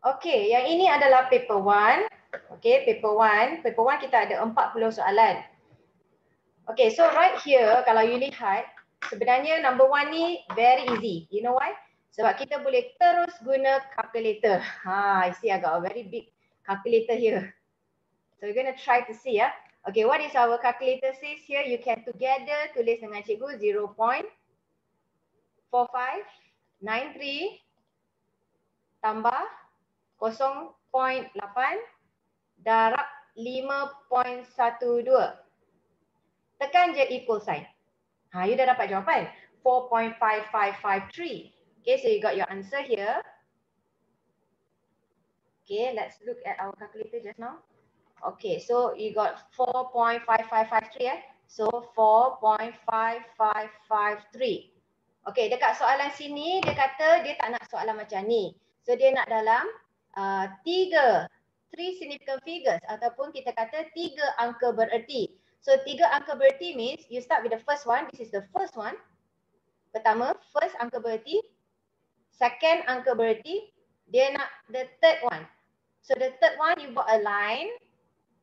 Okay, yang ini adalah paper 1. Okay, paper 1. Paper 1 kita ada 40 soalan. Okay, so right here kalau you lihat, sebenarnya number 1 ni very easy. You know why? Sebab kita boleh terus guna calculator. I see I got a very big calculator here. So we're going to try to see ya. Okay, what is our calculator says here? You can together tulis dengan cikgu 0.4593 tambah 0.8 darab 5.12. Tekan je equal sign. You dah dapat jawapan. 4.5553. Okay, so you got your answer here. Okay, let's look at our calculator just now. Okay, so you got 4.5553 So 4.5553. Okay, dekat soalan sini dia kata dia tak nak soalan macam ni. So dia nak dalam three significant figures ataupun kita kata 3 angka bererti. So 3 angka bererti means you start with the first one. This is the first one. Pertama, first angka bererti. Second angka bererti. Dia nak the third one. So the third one you buat a line.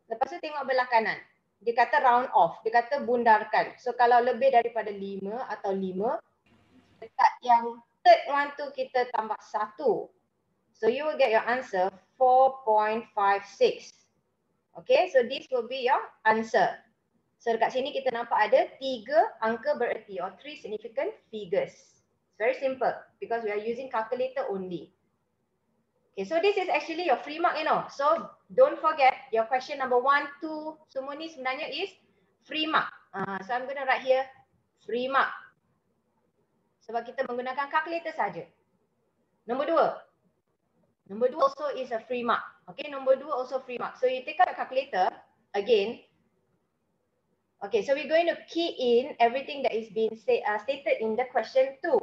Lepas tu tengok belah kanan. Dia kata round off. Dia kata bundarkan. So kalau lebih daripada 5 atau 5. Dekat yang third one tu kita tambah 1. So you will get your answer 4.56. Okay, so this will be your answer. So dekat sini kita nampak ada 3 angka bererti or 3 significant figures. It's very simple because we are using calculator only. Okay, so this is actually your free mark, you know. So don't forget your question number 1, 2, semua ni sebenarnya is free mark. So I'm going to write here free mark. Sebab kita menggunakan calculator saja. Nombor 2. Nombor 2 also is a free mark. Okay, nombor 2 also free mark. So you take out a calculator again. Okay, so we're going to key in everything that is being stated in the question 2.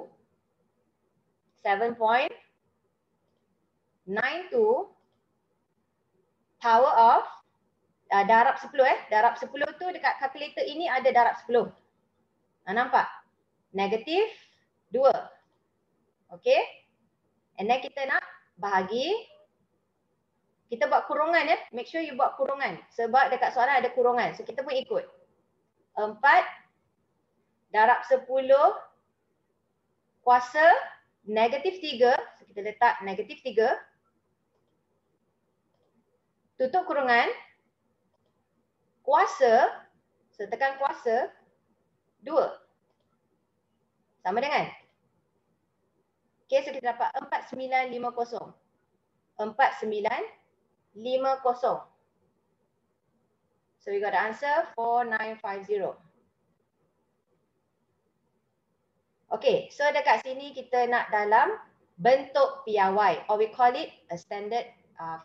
7.92 power of darab 10 Darab 10 tu dekat calculator ini ada darab 10. Nampak? Negatif 2. Okay. And then kita nak bahagi. Kita buat kurungan ya. Make sure you buat kurungan. Sebab dekat soalan ada kurungan. So kita pun ikut. 4 darab 10 kuasa negatif 3. So kita letak negatif 3. Tutup kurungan. Kuasa. So tekan kuasa 2. Sama dengan. Okay, so kita dapat 4950. 4950. So we got the answer 4950. Okay, so dekat sini kita nak dalam bentuk piawai or we call it a standard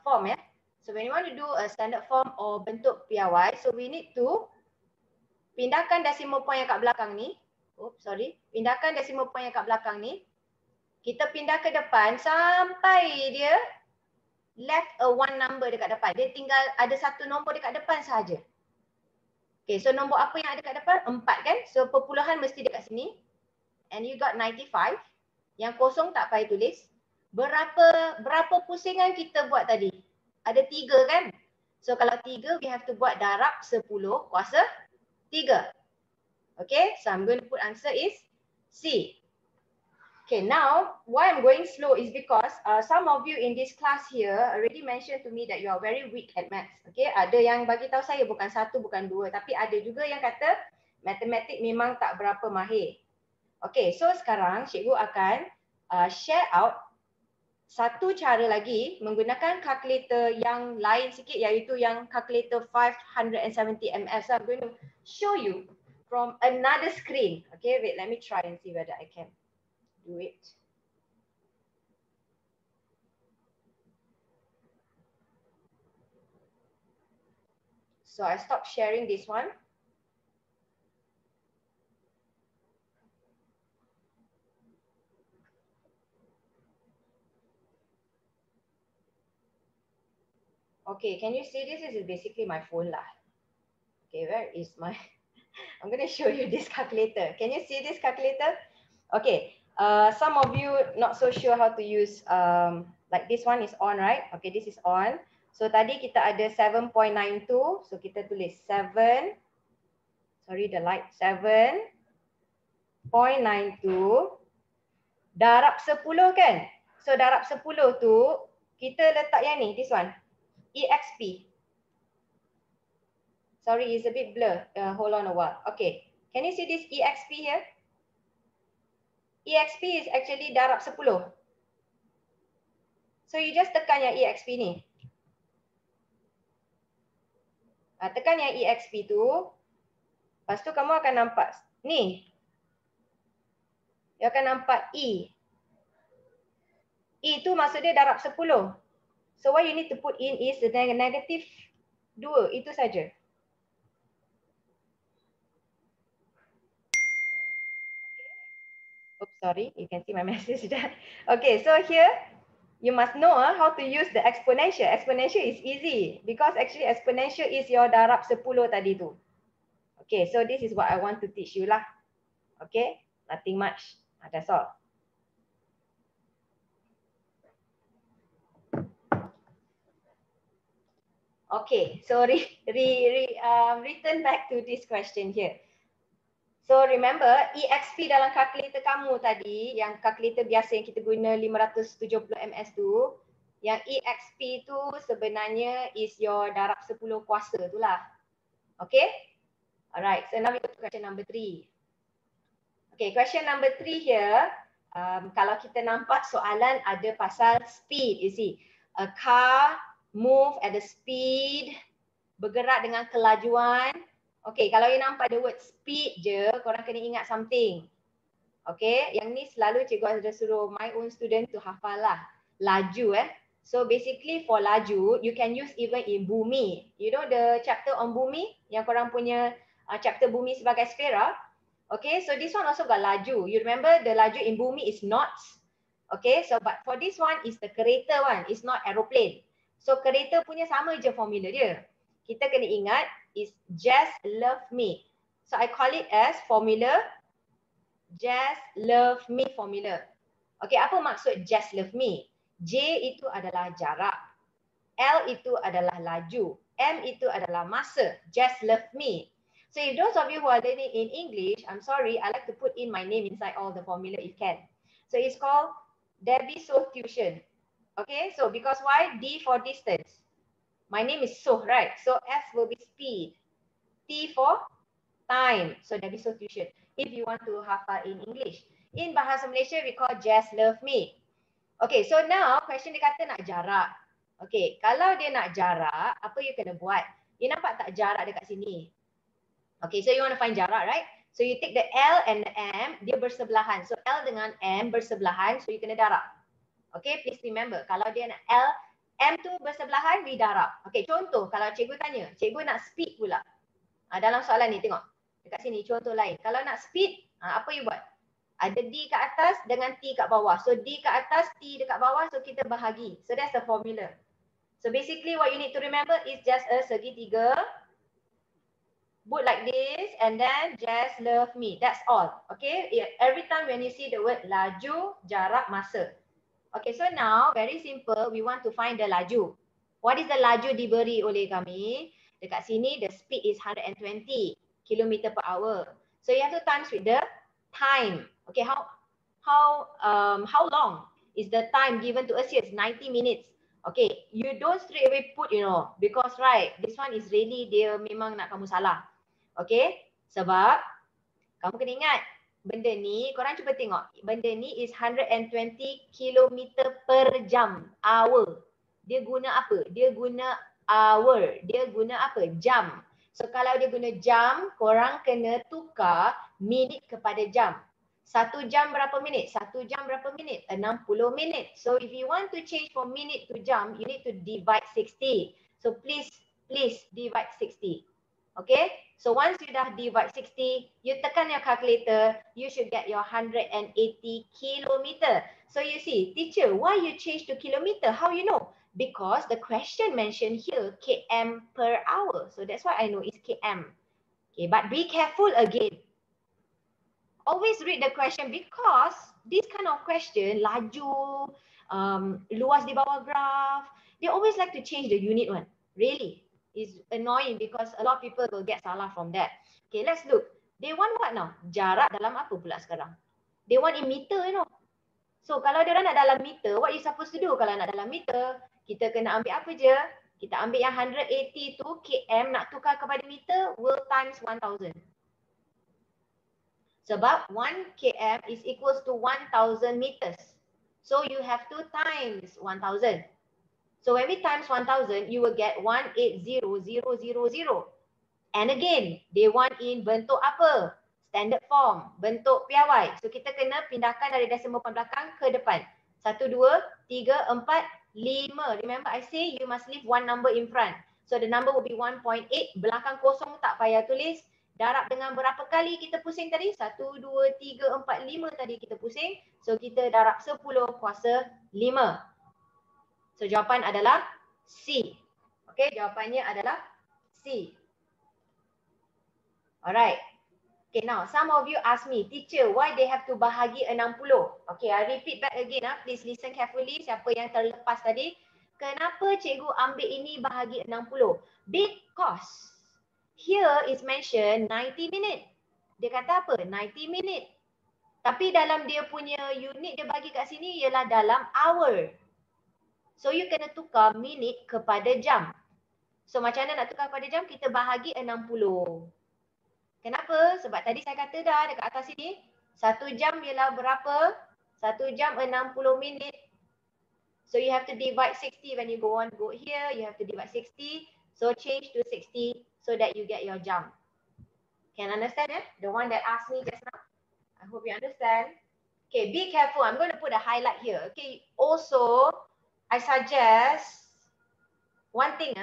form ya. So when you want to do a standard form or bentuk piawai, so we need to pindahkan decimal point yang kat belakang ni. Pindahkan decimal point yang kat belakang ni. Kita pindah ke depan sampai dia left a one number dekat depan. Dia tinggal ada satu nombor dekat depan sahaja. Okay, so nombor apa yang ada dekat depan? 4 kan? So perpuluhan mesti dekat sini. And you got 95. Yang kosong tak payah tulis. Berapa pusingan kita buat tadi? Ada 3 kan? So kalau 3 we have to buat darab 10 kuasa 3. Okay, so I'm going to put answer is C. Okay, now why I'm going slow is because some of you in this class here already mentioned to me that you are very weak at maths. Okay, ada yang bagi tahu saya bukan 1, bukan 2, tapi ada juga yang kata matematik memang tak berapa mahir. Okay, so sekarang cikgu akan share out satu cara lagi menggunakan calculator yang lain sikit, iaitu yang calculator 570 ms. So I'm going to show you from another screen. Okay, wait, let me try and see whether I can do it. So I stop sharing this one. Okay, can you see this? This is basically my phone lah. Okay, where is my I'm going to show you this calculator. Can you see this calculator? Okay, some of you not so sure how to use Like this one is on, right? Okay, this is on. So tadi kita ada 7.92. So kita tulis 7. Sorry, the light. 7.92 darab 10 kan? So darab 10 tu kita letak yang ni, this one. EXP. Sorry, it's a bit blur. Hold on a while. Okay. Can you see this EXP here? EXP is actually darab 10. So you just tekan yang EXP ni. Tekan yang EXP tu. Lepas tu kamu akan nampak ni. You akan nampak E. E tu maksud dia darab 10. So what you need to put in is the negative 2. Itu saja. Oops, sorry. You can see my message there. Okay, so here you must know how to use the exponential. Exponential is easy because actually exponential is your darab 10 tadi tu. Okay, so this is what I want to teach you lah. Okay, nothing much. That's all. Okay, so return back to this question here. So remember, EXP dalam kalkulator kamu tadi, yang kalkulator biasa yang kita guna 570 ms tu, yang EXP tu sebenarnya is your darab 10 kuasa tu lah. Okay? Alright, so now we go to question number 3. Okay, question number 3 here, kalau kita nampak soalan ada pasal speed, you see. A car move at the speed, bergerak dengan kelajuan. Okay, kalau you nampak the word speed je, korang kena ingat something. Okay, yang ni selalu cikgu ada suruh my own student to hafal lah. Laju So basically for laju, you can use even in bumi. You know the chapter on bumi? Yang korang punya chapter bumi sebagai sfera. Okay, so this one also got laju. You remember the laju in bumi is knots. Okay, so but for this one is the kereta one. It's not aeroplane. So kereta punya sama je formula dia. Kita kena ingat is just love me. So I call it as formula just love me formula. Okay, apa maksud just love me? J itu adalah jarak. L itu adalah laju. M itu adalah masa. Just love me. So if those of you who are learning in English, I'm sorry, I like to put in my name inside all the formula if can. So it's called Debbie Soh Tuition. Okay, so because why? D for distance. My name is Soh, right? So S will be speed. T for time. So Debbie Soh Tuition. If you want to hafal in English. In Bahasa Malaysia, we call just love me. Okay, so now question dia kata nak jarak. Okay, kalau dia nak jarak, apa you kena buat? You nampak tak jarak dekat sini? Okay, so you want to find jarak, right? So you take the L and the M, dia bersebelahan. So L dengan M bersebelahan, so you kena darab. Okay, please remember, kalau dia nak L, M tu bersebelahan, we darab. Okay, contoh kalau cikgu tanya, cikgu nak speed pula. Dalam soalan ni tengok, dekat sini contoh lain. Kalau nak speed, apa you buat? Ada D kat atas dengan T kat bawah. So D kat atas, T dekat bawah, so kita bahagi. So that's the formula. So basically what you need to remember is just a segitiga. Put like this and then just love me. That's all. Okay. Every time when you see the word laju, jarak, masa. Okay. So now very simple. We want to find the laju. What is the laju diberi oleh kami? Dekat sini the speed is 120 km per hour. So you have to times with the time. Okay. How long is the time given to us here? It's 90 minutes. Okay. You don't straight away put, because right, this one is really dia memang nak kamu salah. Okay, sebab kamu kena ingat benda ni, korang cuba tengok, benda ni is 120 km per jam, hour. Dia guna apa? Dia guna hour. Dia guna apa? Jam. So kalau dia guna jam, korang kena tukar minit kepada jam. 1 jam berapa minit? 1 jam berapa minit? 60 minit. So if you want to change from minute to jam, you need to divide 60. So please divide 60. Okay, so once you dah divide 60, you tekan your calculator, you should get your 180 kilometer. So you see, teacher, why you change to kilometer? How you know? Because the question mentioned here, km per hour. So that's why I know it's km. Okay, but be careful again. Always read the question because this kind of question, laju, luas di bawah graph. They always like to change the unit one. Really, it's annoying because a lot of people will get salah from that. Okay, let's look. They want what now? Jarak dalam apa pula sekarang? They want in meter, you know. So kalau dia orang nak dalam meter, what you supposed to do? Kalau nak dalam meter, kita kena ambil apa je? Kita ambil yang 180 tu km, nak tukar kepada meter, will times 1000. Sebab 1 km is equals to 1000 meters. So you have to times 1000. So when we times 1000, you will get 180000. And again, they want in bentuk apa? Standard form, bentuk piawai. So kita kena pindahkan dari decimal point belakang ke depan. 1, 2, 3, 4, 5. Remember I say you must leave one number in front. So the number will be 1.8. Belakang kosong tak payah tulis. Darab dengan berapa kali kita pusing tadi? 1, 2, 3, 4, 5 tadi kita pusing. So kita darab 10 kuasa 5. So jawapan adalah C. Okay, jawapannya adalah C. Alright. Okay, now some of you ask me, teacher, why they have to bahagi 60? Okay, I repeat back again. Please listen carefully. Siapa yang terlepas tadi. Kenapa cikgu ambil ini bahagi 60? Because here is mentioned 90 minit. Dia kata apa? 90 minit. Tapi dalam dia punya unit dia bagi kat sini ialah dalam hour. So you kena tukar minit kepada jam. So macam mana nak tukar kepada jam? Kita bahagi 60. Kenapa? Sebab tadi saya kata dah dekat atas sini, 1 jam ialah berapa? 1 jam 60 minit. So you have to divide 60 when you go here, you have to divide 60. So change to 60 so that you get your jam. Can understand The one that asked me just now. I hope you understand. Okay, be careful. I'm going to put a highlight here. Okay, also I suggest one thing.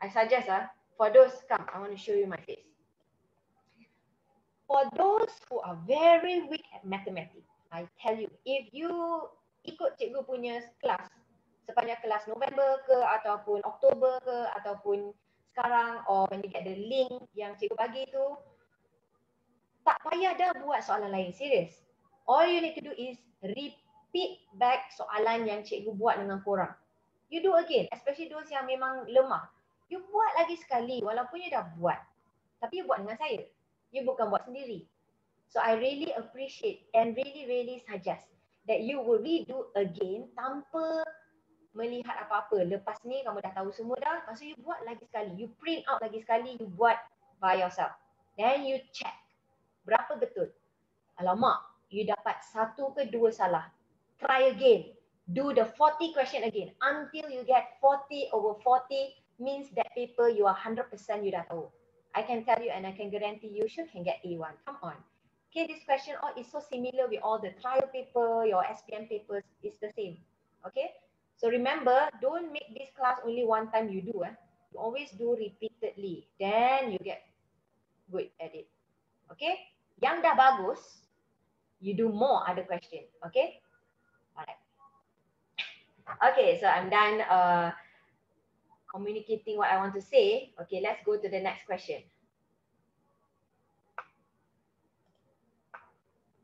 I suggest for those, come, I want to show you my face. For those who are very weak at mathematics, I tell you, if you ikut cikgu punya kelas, sepanjang kelas November ke, ataupun Oktober ke, ataupun sekarang, or when you get the link yang cikgu bagi tu, tak payah dah buat soalan lain, serius. All you need to do is repeat back soalan yang cikgu buat dengan korang. You do again, especially those yang memang lemah. You buat lagi sekali, walaupun you dah buat. Tapi you buat dengan saya. You bukan buat sendiri. So I really appreciate and really suggest that you will redo again tanpa melihat apa-apa. Lepas ni kamu dah tahu semua dah. Lepas tu you buat lagi sekali. You print out lagi sekali. You buat by yourself. Then you check. Berapa betul? Alamak, you dapat 1 ke 2 salah. Try again. Do the 40 question again. Until you get 40 over 40 means that paper you are 100% you dah tahu. I can tell you and I can guarantee you can get A1. Come on. Okay, this question is so similar with all the trial paper, your SPM papers is the same. Okay, so remember, don't make this class only one time you do. You always do repeatedly. Then you get good at it. Okay, yang dah bagus, you do more other question. Okay, alright. Okay, so I'm done communicating what I want to say. Okay, let's go to the next question.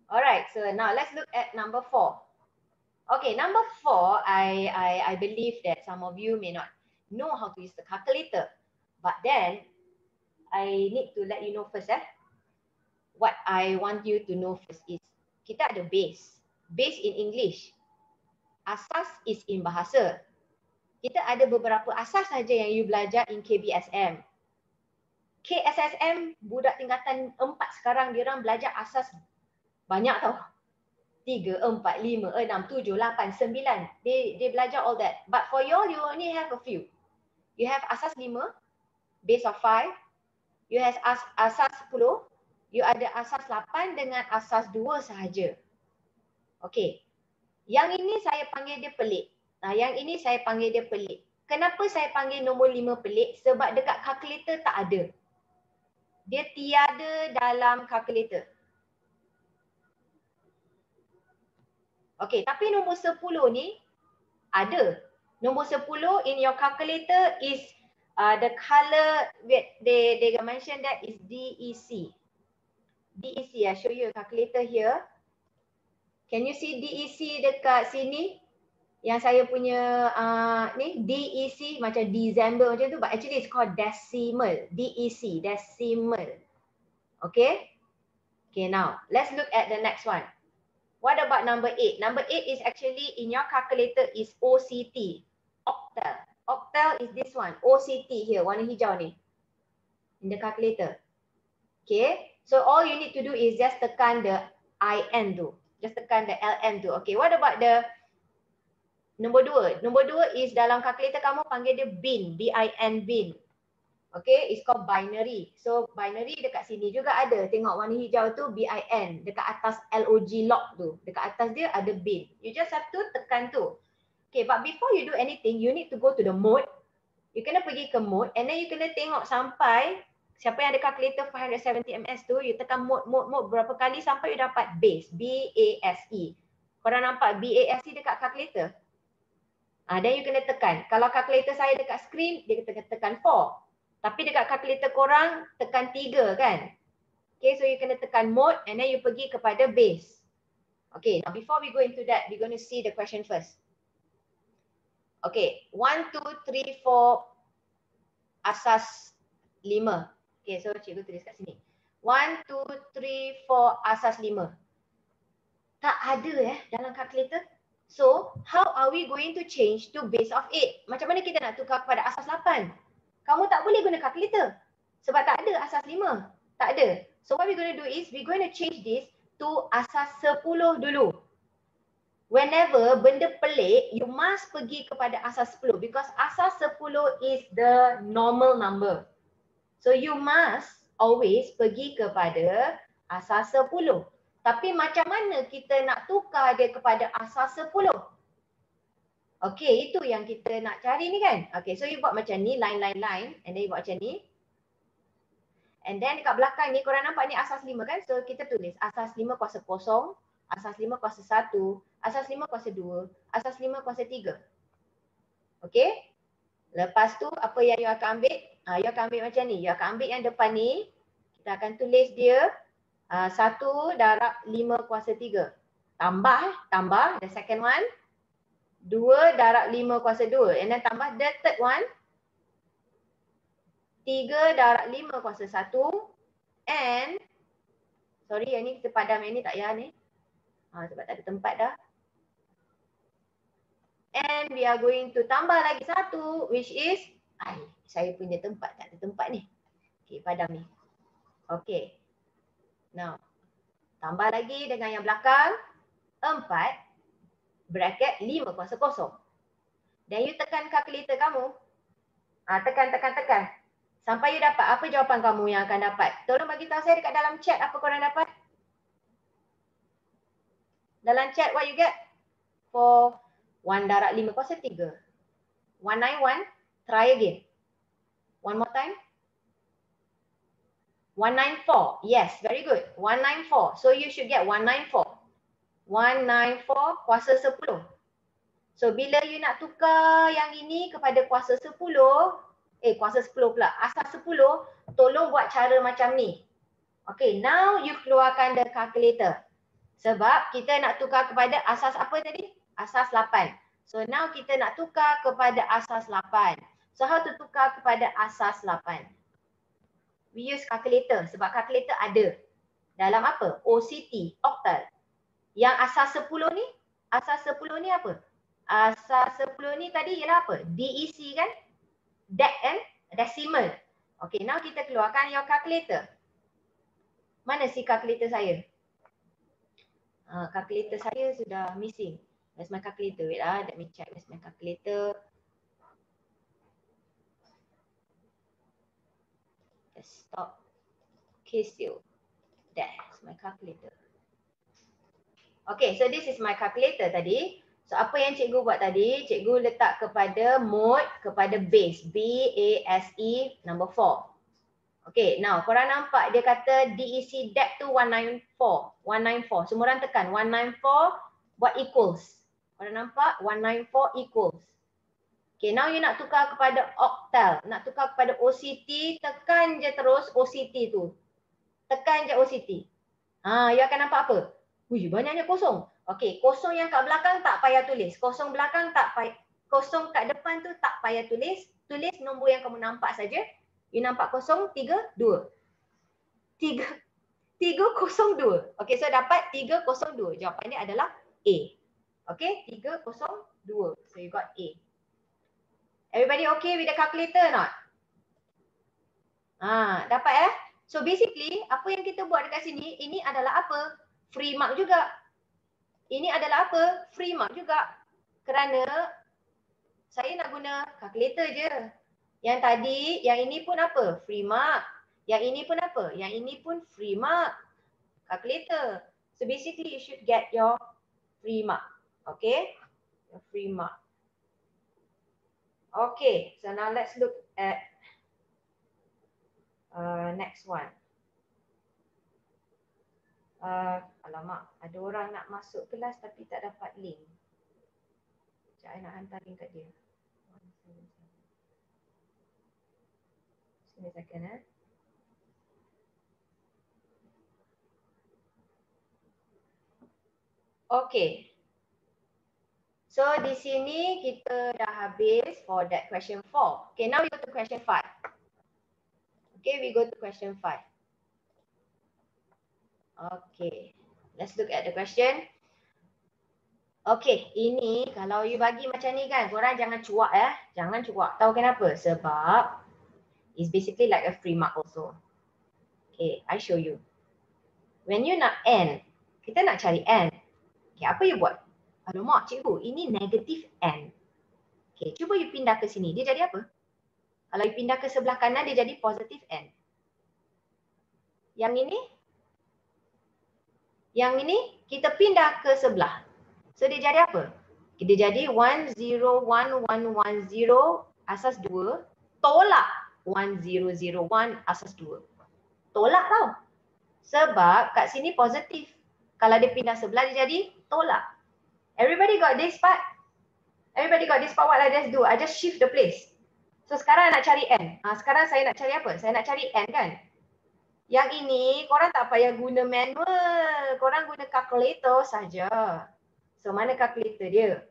Alright, so now let's look at number 4. Okay, number 4, I believe that some of you may not know how to use the calculator. But then, I need to let you know first. What I want you to know first is, kita ada base. Base in English. Asas is in bahasa. Kita ada beberapa asas saja yang you belajar in KBSM. KSSM, budak tingkatan 4 sekarang, dia orang belajar asas banyak tau. 3, 4, 5, 6, 7, 8, 9. They belajar all that. But for you all, you only have a few. You have asas 5, base of 5. You have asas 10. You ada asas 8 dengan asas 2 sahaja. Okay. Yang ini saya panggil dia pelik. Yang ini saya panggil dia pelik. Kenapa saya panggil nombor 5 pelik? Sebab dekat kalkulator tak ada. Dia tiada dalam kalkulator. Okay, tapi nombor 10 ni ada. Nombor 10 in your calculator is the color, they mention that is DEC. DEC, I show you a calculator here. Can you see DEC dekat sini? yang saya punya ni DEC macam December macam tu, but actually it's called decimal. DEC, decimal. Okay? Okay, now let's look at the next one. What about number 8? Number 8 is actually in your calculator is OCT, octal. Octal is this one, OCT here, warna hijau ni. In the calculator. Okay, so all you need to do is just tekan the IN tu. Just tekan the LN tu. Okay, what about the nombor 2? Nombor 2 is dalam calculator kamu panggil dia bin, BIN, bin. Okay, it's called binary. So binary dekat sini juga ada. Tengok warna hijau tu BIN. Dekat atas log log tu. Dekat atas dia ada bin. You just have to tekan tu. Okay, but before you do anything, you need to go to the mode. You kena pergi ke mode and then you kena tengok sampai siapa yang ada calculator 570 ms tu, you tekan mode berapa kali sampai you dapat base. BASE. Korang nampak BASE dekat calculator? Then you kena tekan. Kalau calculator saya dekat screen, dia tekan 4. Tapi dekat kalkulator korang tekan 3 kan? Okay, so you kena tekan mode and then you pergi kepada base. Okay, now before we go into that, we're going to see the question first. Okay, 1, 2, 3, 4 asas 5. Okay, so cikgu tulis kat sini. 1, 2, 3, 4 asas 5. Tak ada dalam kalkulator. So, how are we going to change to base of 8? Macam mana kita nak tukar kepada asas 8? Kamu tak boleh guna kalkulator. Sebab tak ada asas 5. Tak ada. So what we're going to do is, we're going to change this to asas 10 dulu. Whenever benda pelik, you must pergi kepada asas 10. Because asas 10 is the normal number. So you must always pergi kepada asas 10. Tapi macam mana kita nak tukar dia kepada asas 10? Okay, itu yang kita nak cari ni kan. Okay, so you buat macam ni, line. And then you buat macam ni. And then dekat belakang ni, korang nampak ni asas 5 kan? So kita tulis asas 5 kuasa 0, asas 5 kuasa 1, asas 5 kuasa 2, asas 5 kuasa 3. Okay? Lepas tu, apa yang you akan ambil? You akan ambil macam ni. You akan ambil yang depan ni. Kita akan tulis dia 1 darab 5 kuasa 3. Tambah. The second one. 2 darab 5 kuasa 2. And then tambah the third one. 3 darab 5 kuasa 1. And, sorry yang ni kita padam yang ni tak payah ni. Sebab tak ada tempat dah. And we are going to tambah lagi 1 which is, saya punya tempat tak ada tempat ni. Okay, padam ni. Okay. Now, tambah lagi dengan yang belakang. 4. Bracket 5 kuasa 0. Dan you tekan kalkulator kamu. Tekan. Sampai you dapat. Apa jawapan kamu yang akan dapat? Tolong bagi tahu saya dekat dalam chat apa korang dapat. Dalam chat what you get? For 1 darab 5 kuasa 3. 191. Try again. One more time. 194. Yes, very good. 194. So you should get 194. 194 kuasa 10. So bila you nak tukar yang ini kepada kuasa 10, kuasa 10 pula, asas 10, tolong buat cara macam ni. Okay, now you keluarkan the calculator. Sebab kita nak tukar kepada asas apa tadi? Asas 8. So now kita nak tukar kepada asas 8. So how to tukar kepada asas 8? We use calculator sebab calculator ada. Dalam apa? OCT, octal. Yang asas 10 ni, asas 10 ni apa? Asas 10 ni tadi ialah apa? DEC kan? Decimal. Okay, now kita keluarkan your calculator. Mana si calculator saya? Calculator saya sudah missing. Where's my calculator? Wait let me check. Where's my calculator? Desktop. Casio. That's my calculator. Okay, so this is my calculator tadi. So apa yang cikgu buat tadi? Cikgu letak kepada mode, kepada base. BASE number 4. Okay, now korang nampak dia kata DEC depth tu 194. 194. Semua orang tekan 194 buat equals. Korang nampak? 194 equals. Okay, now you nak tukar kepada octal. Nak tukar kepada OCT, tekan je terus OCT tu. Tekan je OCT. You akan nampak apa? Banyaknya kosong. Okey, kosong yang kat belakang tak payah tulis. Kosong belakang tak payah, kosong kat depan tu tak payah tulis. Tulis nombor yang kamu nampak saja. You nampak 0, 3, 2. 3, 302. Okey, so dapat 302. Jawapannya adalah A. Okey, 302. So you got A. Everybody okay with the calculator not? Dapat So basically, apa yang kita buat dekat sini, ini adalah apa? Free mark juga. Ini adalah apa? Free mark juga. Kerana saya nak guna calculator je. Yang tadi, yang ini pun apa? Free mark. Yang ini pun apa? Yang ini pun free mark. Calculator. So basically, you should get your free mark. Okay? Your free mark. Okay, so now let's look at next one. Alamak, ada orang nak masuk kelas tapi tak dapat link. Sekejap, saya nak hantar link kat dia. Sini second Okay. So di sini kita dah habis for that question 4. Okay, now we go to question 5. Okay, we go to question 5. Okay, let's look at the question. Okay, ini kalau you bagi macam ni kan, korang jangan cuak Jangan cuak. Tahu kenapa? Sebab it's basically like a free mark also. Okay, I show you. When you nak N, kita nak cari N. Okay, apa you buat? Alamak cikgu, ini negatif N. Okay, cuba you pindah ke sini. Dia jadi apa? Kalau you pindah ke sebelah kanan, dia jadi positif N. Yang ini? Yang ini, kita pindah ke sebelah. So, dia jadi apa? Dia jadi 101110 asas 2 tolak 1001 asas 2. Tolak tau. Sebab kat sini positif. Kalau dia pindah sebelah, dia jadi tolak. Everybody got this part? Everybody got this part? What I just do? I just shift the place. So sekarang nak cari N. Sekarang saya nak cari apa? Saya nak cari N kan? Yang ini korang tak payah guna manual. Korang guna calculator saja. So mana calculator dia?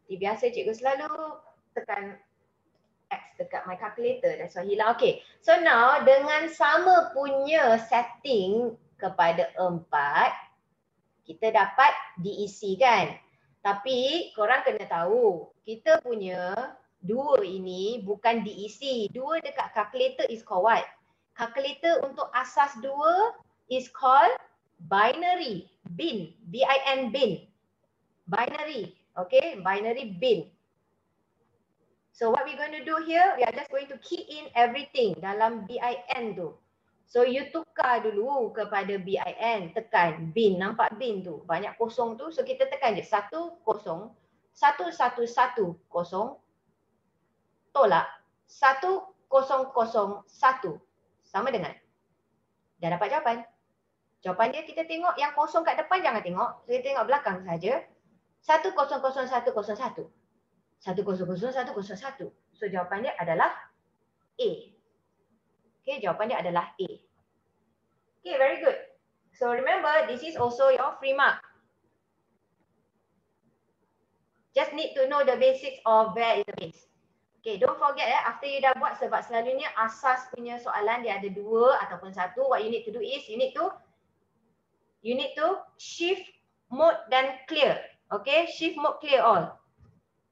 Seperti biasa cikgu selalu tekan X dekat my calculator. That's why hilang. Okay. So now dengan sama punya setting kepada 4, kita dapat DEC kan? Tapi korang kena tahu, kita punya 2 ini bukan DEC. 2 dekat calculator is called what? Calculator untuk asas 2 is called binary. Bin. B-I-N bin. Binary. Okay, binary bin. So what we're going to do here, we are just going to key in everything dalam BIN tu. So you tukar dulu kepada BIN, tekan bin, nampak bin tu, banyak kosong tu, so kita tekan je 1 0 1 1 1 0 tolak 1 0 0 1 sama dengan. Dah dapat jawapan. Jawapan dia kita tengok yang kosong kat depan jangan tengok, kita tengok belakang saja. 1 0 0 1 0 1 1 0 0 1 1. So jawapan dia adalah A. Okay, jawapan dia adalah A. Okay, very good. So remember, this is also your free mark. Just need to know the basics of where is the base. Okay, don't forget after you dah buat, sebab selalunya asas punya soalan dia ada 2 ataupun 1. What you need to do is, you need to shift mode dan clear. Okay, shift mode clear all.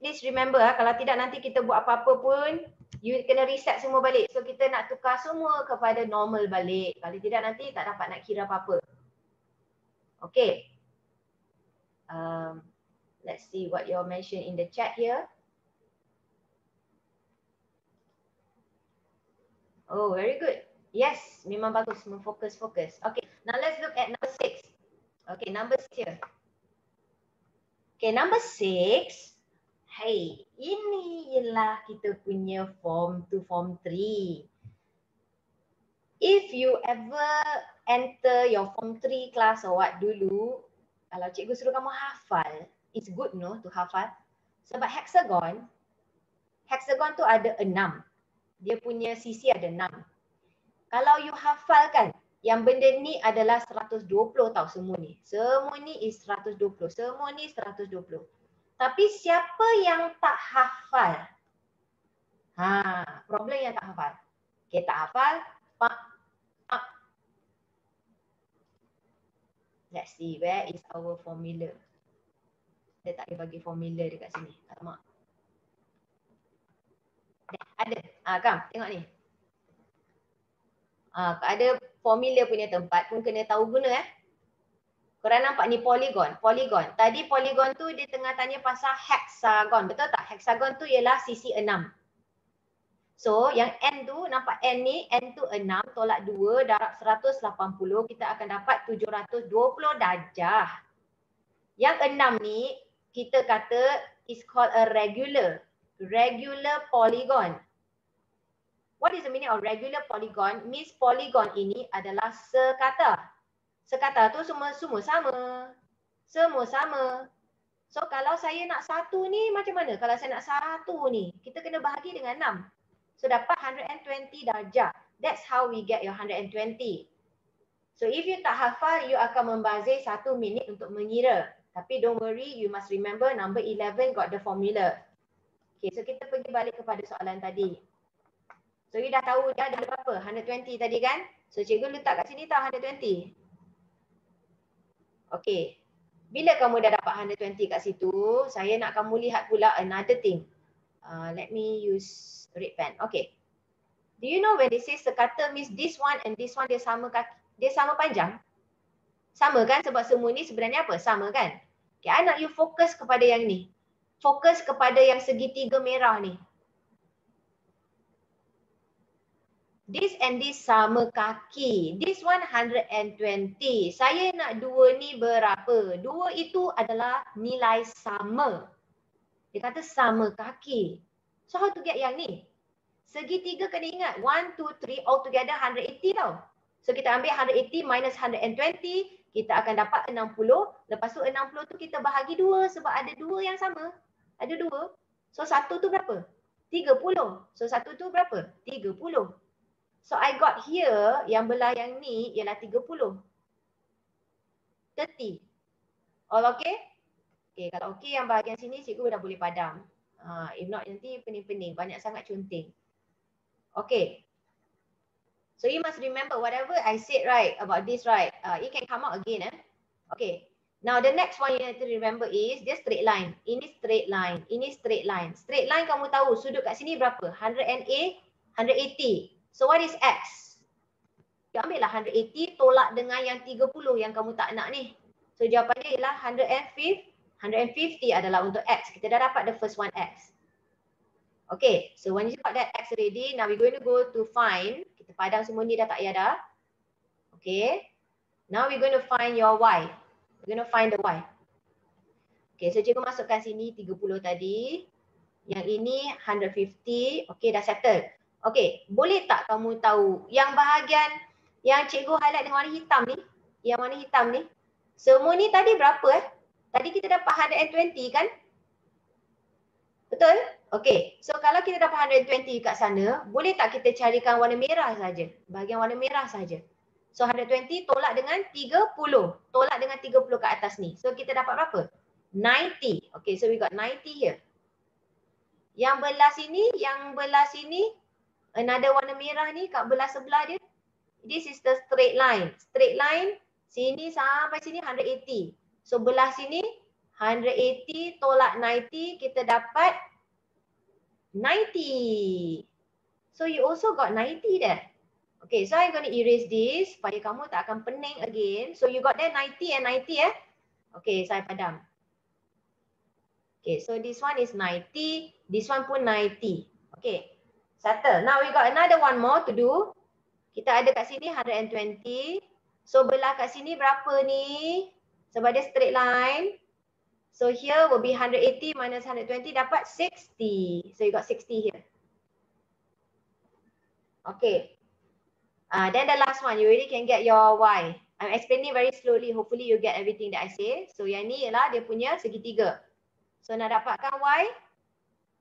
Please remember kalau tidak nanti kita buat apa-apa pun, you kena reset semua balik. So kita nak tukar semua kepada normal balik. Kalau tidak nanti tak dapat nak kira apa-apa. Okay. Let's see what you mentioned in the chat here. Oh, very good. Yes, memang bagus. Fokus. Okay, now let's look at number 6. Okay, number 6 here. Okay, number 6. Hey, ini ialah kita punya form 2, form 3. If you ever enter your form 3 class or what dulu, kalau cikgu suruh kamu hafal, it's good no to hafal. Sebab hexagon tu ada 6. Dia punya sisi ada 6. Kalau you hafalkan Yang benda ni adalah 120 tau semua ni. Semua ni is 120. Semua ni 120. Tapi siapa yang tak hafal? Problem yang tak hafal. Okay, tak hafal. Pak. Let's see, where is our formula? Dia tak ada bagi formula dekat sini. Alamak. Ada. Kam, tengok ni. Ada formula punya tempat pun kena tahu guna Korang nampak ni polygon. Polygon. Tadi polygon tu dia tengah tanya pasal hexagon. Betul tak? Hexagon tu ialah sisi 6. So yang N tu, nampak N ni, N tu 6 tolak 2 darab 180. Kita akan dapat 720 darjah. Yang 6 ni kita kata is called a regular. Regular polygon. What is the meaning of regular polygon? Means polygon ini adalah sekata. Sekata tu semua sama. Semua sama. So kalau saya nak satu ni macam mana? Kalau saya nak satu ni, kita kena bahagi dengan 6. So dapat 120 darjah. That's how we get your 120. So if you tak hafal, you akan membazir 1 minit untuk mengira. Tapi don't worry, you must remember number 11 got the formula. Okay, so kita pergi balik kepada soalan tadi. So you dah tahu dah ada berapa? 120 tadi kan? So cikgu letak kat sini tahu 120. Okay. Bila kamu dah dapat 120 kat situ, saya nak kamu lihat pula another thing. Let me use red pen. Okay. Do you know when they say sekata means this one and this one dia sama kaki, dia sama panjang? Sama kan? Sebab semua ni sebenarnya apa? Sama kan? Okay, I nak you fokus kepada yang ni. Fokus kepada yang segitiga merah ni. This and this sama kaki. This one 120. Saya nak dua ni berapa? Dua itu adalah nilai sama. Dia kata sama kaki. So how to get yang ni? Segitiga kena ingat. 1, 2, 3 all together 180 tau. So kita ambil 180 minus 120. Kita akan dapat 60. Lepas tu 60 tu kita bahagi 2 sebab ada 2 yang sama. Ada 2. So 1 tu berapa? 30. So 1 tu berapa? 30. So I got here yang belah yang ni ialah 30. 30. All okay? Okay, kalau okay yang bahagian sini cikgu dah boleh padam. If not nanti pening-pening. Banyak sangat cunting. Okay. So you must remember whatever I said right about this right. It can come out again. Okay. Now the next one you need to remember is dia straight line. Ini straight line. Ini straight line. Straight line kamu tahu sudut kat sini berapa? 180. So what is X? You ambil lah 180 tolak dengan yang 30 yang kamu tak nak ni. So jawapannya ialah 150 adalah untuk X. Kita dah dapat the first one X. Okay, so when you got that X already, now we're going to go to find. Kita padang semua ni dah tak payah dah. Okay, now we're going to find your Y. We're going to find the Y. Okay, so cikgu masukkan sini 30 tadi. Yang ini 150. Okay, dah settle. Okay, boleh tak kamu tahu yang bahagian yang cikgu highlight dengan warna hitam ni, yang warna hitam ni, semua ni tadi berapa Tadi kita dapat 120 kan? Betul? Okay, so kalau kita dapat 120 kat sana, boleh tak kita carikan warna merah saja? Bahagian warna merah saja. So 120 tolak dengan 30. Tolak dengan 30 kat atas ni. So kita dapat berapa? 90. Okay, so we got 90 here. Yang belah sini, another warna merah ni kat belah sebelah dia. This is the straight line. Straight line, sini sampai sini 180. So belah sini, 180 tolak 90, kita dapat 90. So you also got 90 there. Okay, so I'm going to erase this supaya kamu tak akan pening again. So you got there 90 and 90 Okay, saya padam. Okay, so this one is 90. This one pun 90. Okay, settle. Now we got another one more to do. Kita ada kat sini 120. So belah kat sini berapa ni? Sebab dia straight line. So here will be 180 minus 120 dapat 60. So you got 60 here. Okay. Then the last one, you already can get your Y. I'm explaining very slowly. Hopefully you get everything that I say. So yang ni ialah dia punya segitiga. So nak dapatkan Y,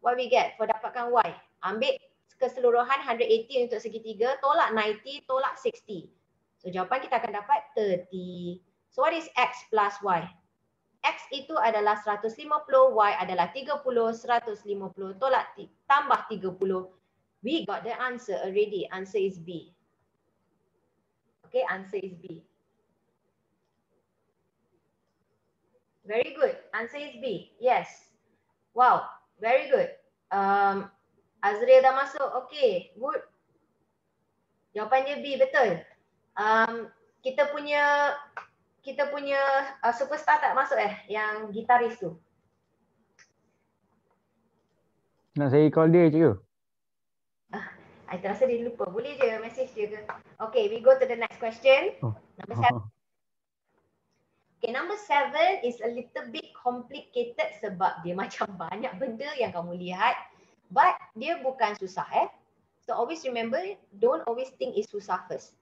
what we get for dapatkan Y? Ambil keseluruhan 180 untuk segitiga, tolak 90, tolak 60. So jawapan kita akan dapat 30. So what is X plus Y? X itu adalah 150, Y adalah 30, 150 tolak tambah 30. We got the answer already. Answer is B. Okay, answer is B. Very good. Answer is B. Yes. Wow, very good. Azril dah masuk. Okay, good. Jawapan dia B, betul. Kita punya superstar tak masuk yang gitaris tu. Nak saya call dia cikgu? I terasa dia lupa. Boleh je message dia ke? Okay, we go to the next question. Number 7. Okay, number 7 is a little bit complicated sebab dia macam banyak benda yang kamu lihat. But dia bukan susah So always remember, don't always think it's susah first.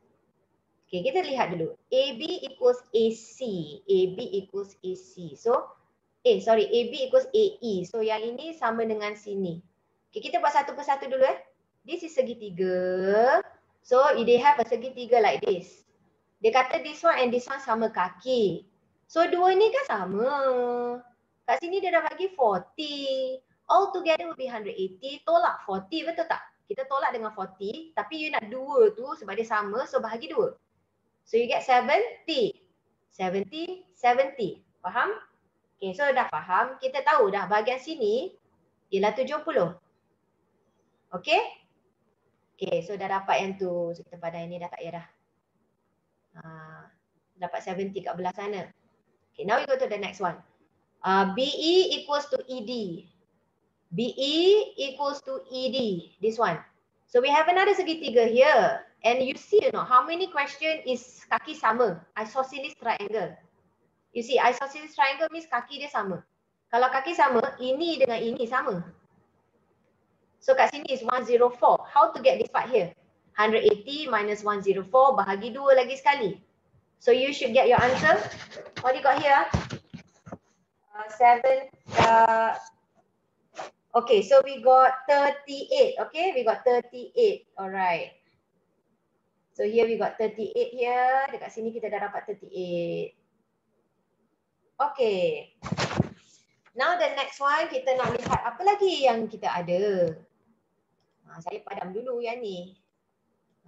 Okay, kita lihat dulu. AB equals AC. AB equals AC. So, AB equals AE. So yang ini sama dengan sini. Okay, kita buat satu persatu dulu This is segitiga. So they have a segitiga like this. Dia kata this one and this one sama kaki. So dua ni kan sama. Kat sini dia dah bagi 40. All together will be 180. Tolak 40, betul tak? Kita tolak dengan 40. Tapi you nak dua tu sebab dia sama. So bahagi dua. So you get 70. 70, 70. Faham? Okay, so dah faham. Kita tahu dah bahagian sini ialah 70. Okay? Okay, so dah dapat yang tu. So kita padan ini dah tak payah dah. Dapat 70 kat belah sana. Okay, now we go to the next one. BE equals to ED. BE equals to ED. This one. So we have another segitiga here. And you see, how many question is kaki sama? Isosceles triangle. You see, isosceles triangle means kaki dia sama. Kalau kaki sama, ini dengan ini sama. So kat sini is 104. How to get this part here? 180 minus 104 bahagi 2 lagi sekali. So you should get your answer. What you got here? 7. Okay, so we got 38. Okay, we got 38. Alright. So here we got 38 here. Dekat sini kita dah dapat 38. Okay. Now the next one, kita nak lihat apa lagi yang kita ada. Saya padam dulu yang ni.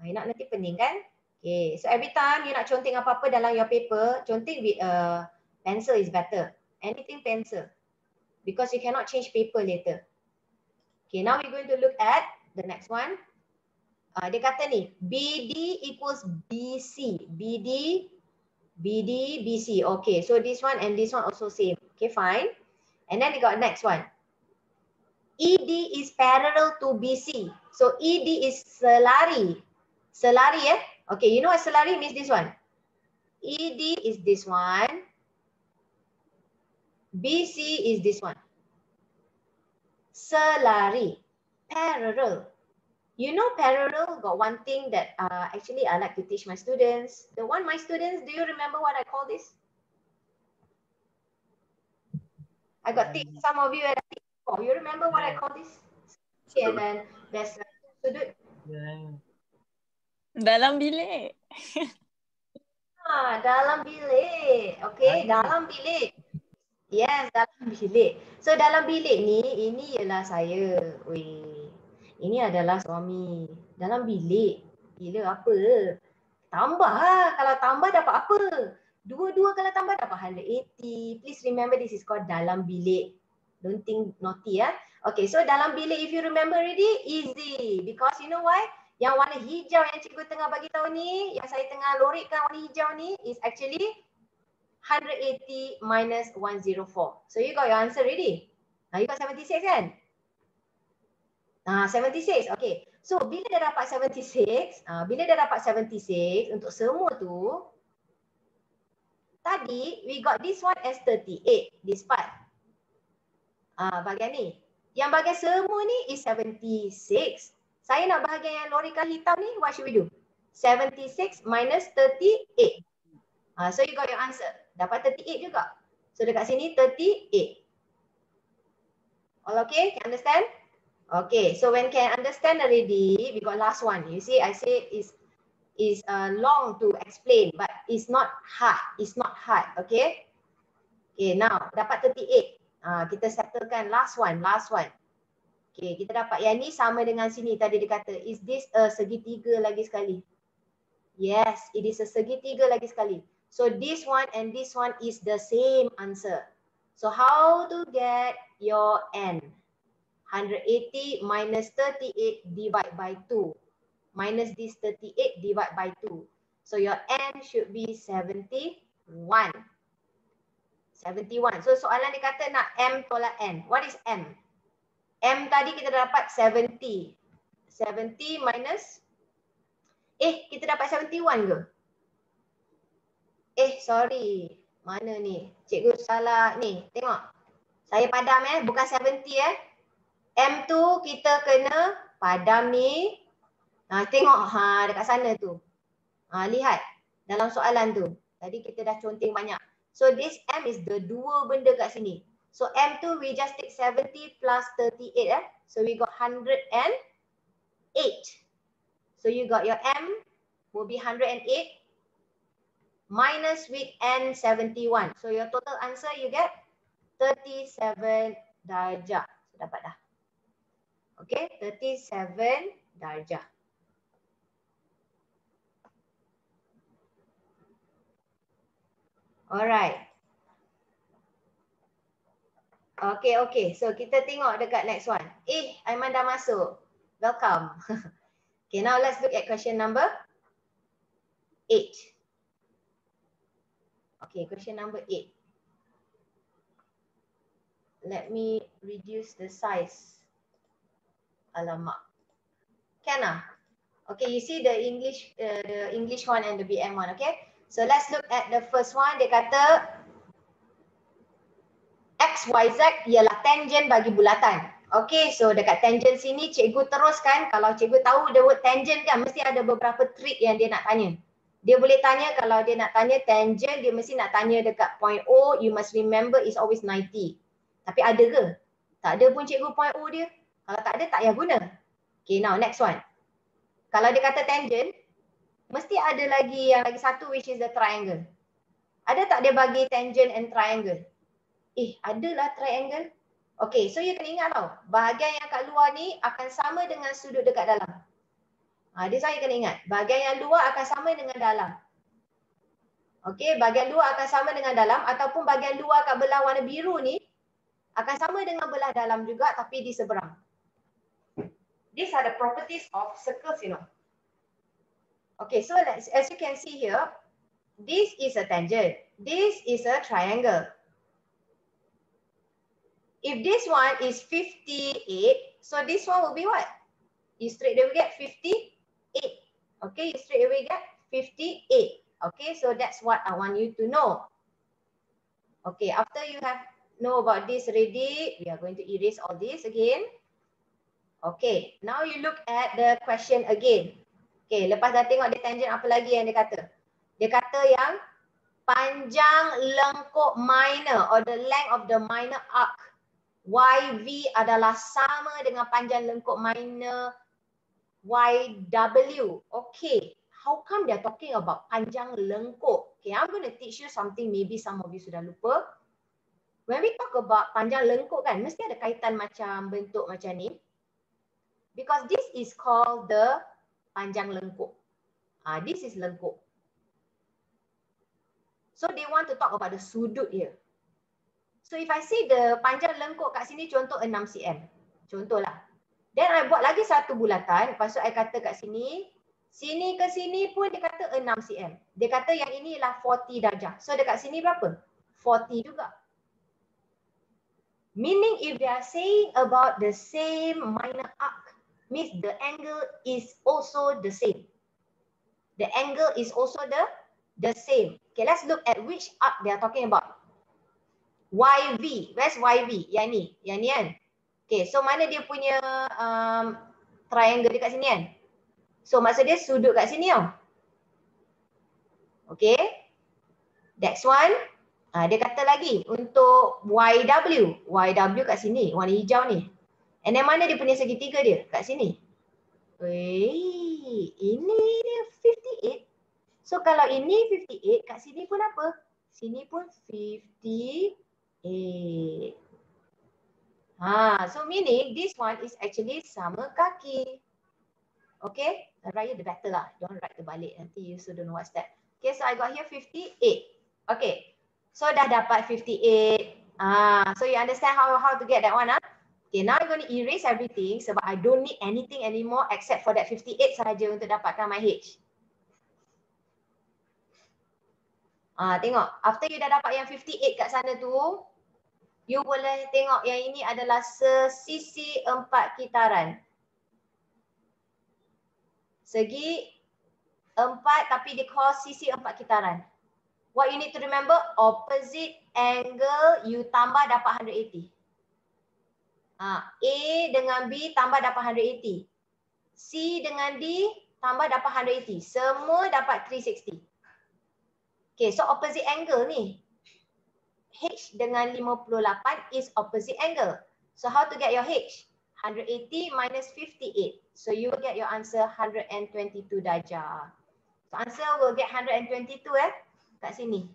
Nak nanti pening kan? Okay, so every time you nak conteng apa-apa dalam your paper, conteng with a pencil is better. Anything pencil. Because you cannot change paper later. Okay, now we're going to look at the next one. Dia kata ni, BD equals BC. BD, BC. Okay, so this one and this one also same. Okay, fine. And then we got next one. ED is parallel to BC. So ED is selari. Selari Okay, you know what selari means this one? ED is this one. BC is this one. Selari. Parallel. You know parallel got one thing that actually I like to teach my students. The one my students, do you remember what I call this? I got some of you at you remember what I call this? And then there's sudut. Dalam bilik. Dalam bilik. Okay, dalam bilik. Yes, dalam bilik. So dalam bilik ni, ini ialah saya. Weh, ini adalah suami. Dalam bilik. Gila apa? Tambah lah. Kalau tambah dapat apa? Dua-dua kalau tambah dapat 180. Please remember this is called dalam bilik. Don't think naughty Okay, so dalam bilik if you remember already, easy. Because you know why? Yang warna hijau yang cikgu tengah bagi tahu ni, yang saya tengah lorikkan warna hijau ni is actually 180 minus 104. So you got your answer already? You got 76 kan? 76. Okay. So bila dah dapat 76, untuk semua tu, tadi we got this one as 38, this part. Bahagian ni. Yang bahagian semua ni is 76. Saya nak bahagian yang lorikan hitam ni, what should we do? 76 minus 38. So you got your answer. Dapat 38 juga. So dekat sini 38. All okay? Can understand? Okay, so when can understand already, we got last one. You see, I say is is long to explain, but it's not hard. It's not hard, okay? Okay, now dapat 38. Kita settlekan last one. Okay, kita dapat yang ni sama dengan sini. Tadi dia kata, is this a segitiga lagi sekali? Yes, it is a segitiga lagi sekali. So this one and this one is the same answer. So how to get your n? 180 minus 38 divide by 2. Minus this 38 divide by 2. So your n should be 71. 71. So soalan dia kata nak m tolak n. What is m? M tadi kita dapat 70. 70 minus kita dapat 71 ke? Sorry. Mana ni? Cikgu salah ni. Tengok. Saya padam bukan 70 M tu kita kena padam ni. Tengok dekat sana tu. Lihat dalam soalan tu. Tadi kita dah conteng banyak. So this M is the dua benda kat sini. So M tu we just take 70 plus 38 So we got 108. So you got your M will be 108 minus with N 71. So your total answer you get 37 darjah. So dapat dah. Okay, 37 darjah. Alright. Okay. So kita tengok dekat next one. Aiman dah masuk. Welcome. Okay, now let's look at question number 8. Okay, question number 8. Let me reduce the size. Alamak. Can Okay, you see the English one and the BM one, okay? So let's look at the first one. Dia kata XYZ ialah tangent bagi bulatan. Okay, so dekat tangent sini cikgu teruskan. Kalau cikgu tahu the word tangent kan, mesti ada beberapa trik yang dia nak tanya. Dia boleh tanya, kalau dia nak tanya tangent, dia mesti nak tanya dekat point O, you must remember is always 90. Tapi ada ke? Tak ada pun cikgu point O dia. Kalau tak ada, tak payah guna. Okay, now next one. Kalau dia kata tangent, mesti ada lagi yang lagi satu which is the triangle. Ada tak dia bagi tangent and triangle? Adalah triangle. Okay, so you kena ingat tau, bahagian yang kat luar ni akan sama dengan sudut dekat dalam. Dia saya kena ingat, bahagian yang luar akan sama dengan dalam. Okay, bahagian luar akan sama dengan dalam, ataupun bahagian luar kat belah warna biru ni akan sama dengan belah dalam juga tapi di seberang. These are the properties of circles, you know. Okay, so as you can see here, this is a tangent, this is a triangle. If this one is 58, so this one will be what? You straight away get 58. Okay, you straight away get 58. Okay, so that's what I want you to know. Okay, after you have know about this already, we are going to erase all this again. Okay, now you look at the question again. Okay, lepas dah tengok dia tangent apa lagi yang dia kata? Dia kata yang panjang lengkuk minor or the length of the minor arc YV adalah sama dengan panjang lengkuk minor YW. Okay, how come they're talking about panjang lengkuk? Okay, I'm going to teach you something maybe some of you sudah lupa. When we talk about panjang lengkuk kan, mesti ada kaitan macam bentuk macam ni. Because this is called the panjang lengkuk. This is lengkuk. So they want to talk about the sudut here. So if I say the panjang lengkuk kat sini contoh 6 cm. Contohlah. Then I buat lagi satu bulatan. Lepas tu I kata kat sini. Sini ke sini pun dia kata 6 cm. Dia kata yang ini ialah 40 darjah. So dekat sini berapa? 40 juga. Meaning if they are saying about the same minor arc, means the angle is also the same. The angle is also the same. Okay, let's look at which arc they are talking about. YV. Where's YV? Yang ni kan? Okay, so mana dia punya triangle dekat sini kan? So maksud dia sudut kat sini tau. Okay. Next one. Dia kata lagi untuk YW. YW kat sini, warna hijau ni. And then mana dia punya segitiga dia? Kat sini. Ini dia So kalau ini 58, kat sini pun apa? Sini pun 58. So meaning this one is actually sama kaki. Okay, write the better lah. Don't write terbalik, nanti you still don't know what's that. Okay, so I got here 58. Okay, so dah dapat 58. So you understand how to get that one, Okay, now I'm going to erase everything sebab I don't need anything anymore except for that 58 sahaja untuk dapatkan my H. Tengok, after you dah dapat yang 58 kat sana tu, you boleh tengok yang ini adalah sesisi 4 kitaran. Segi 4 tapi dia call sisi 4 kitaran. What you need to remember, opposite angle you tambah dapat 180. A dengan B tambah dapat 180. C dengan D tambah dapat 180. Semua dapat 360. Okay, so opposite angle ni. H dengan 58 is opposite angle. So how to get your H? 180 minus 58. So you will get your answer 122 darjah. So answer will get 122 kat sini.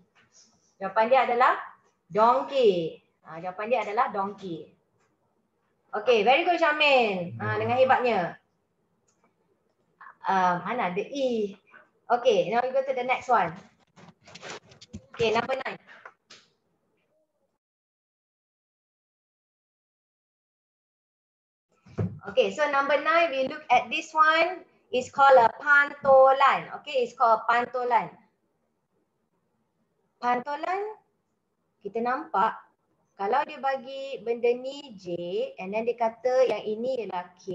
Jawapan dia adalah donkey. Jawapan dia adalah donkey. Okay, very good Syamin. Dengan hebatnya. Mana ada E. Okay, now we go to the next one. Okay, number 9. Okay, so number 9, we look at this one. It's called a pantolan. Okay, it's called pantolan. Pantolan, kita nampak kalau dia bagi benda ni J and then dia kata yang ini ialah K.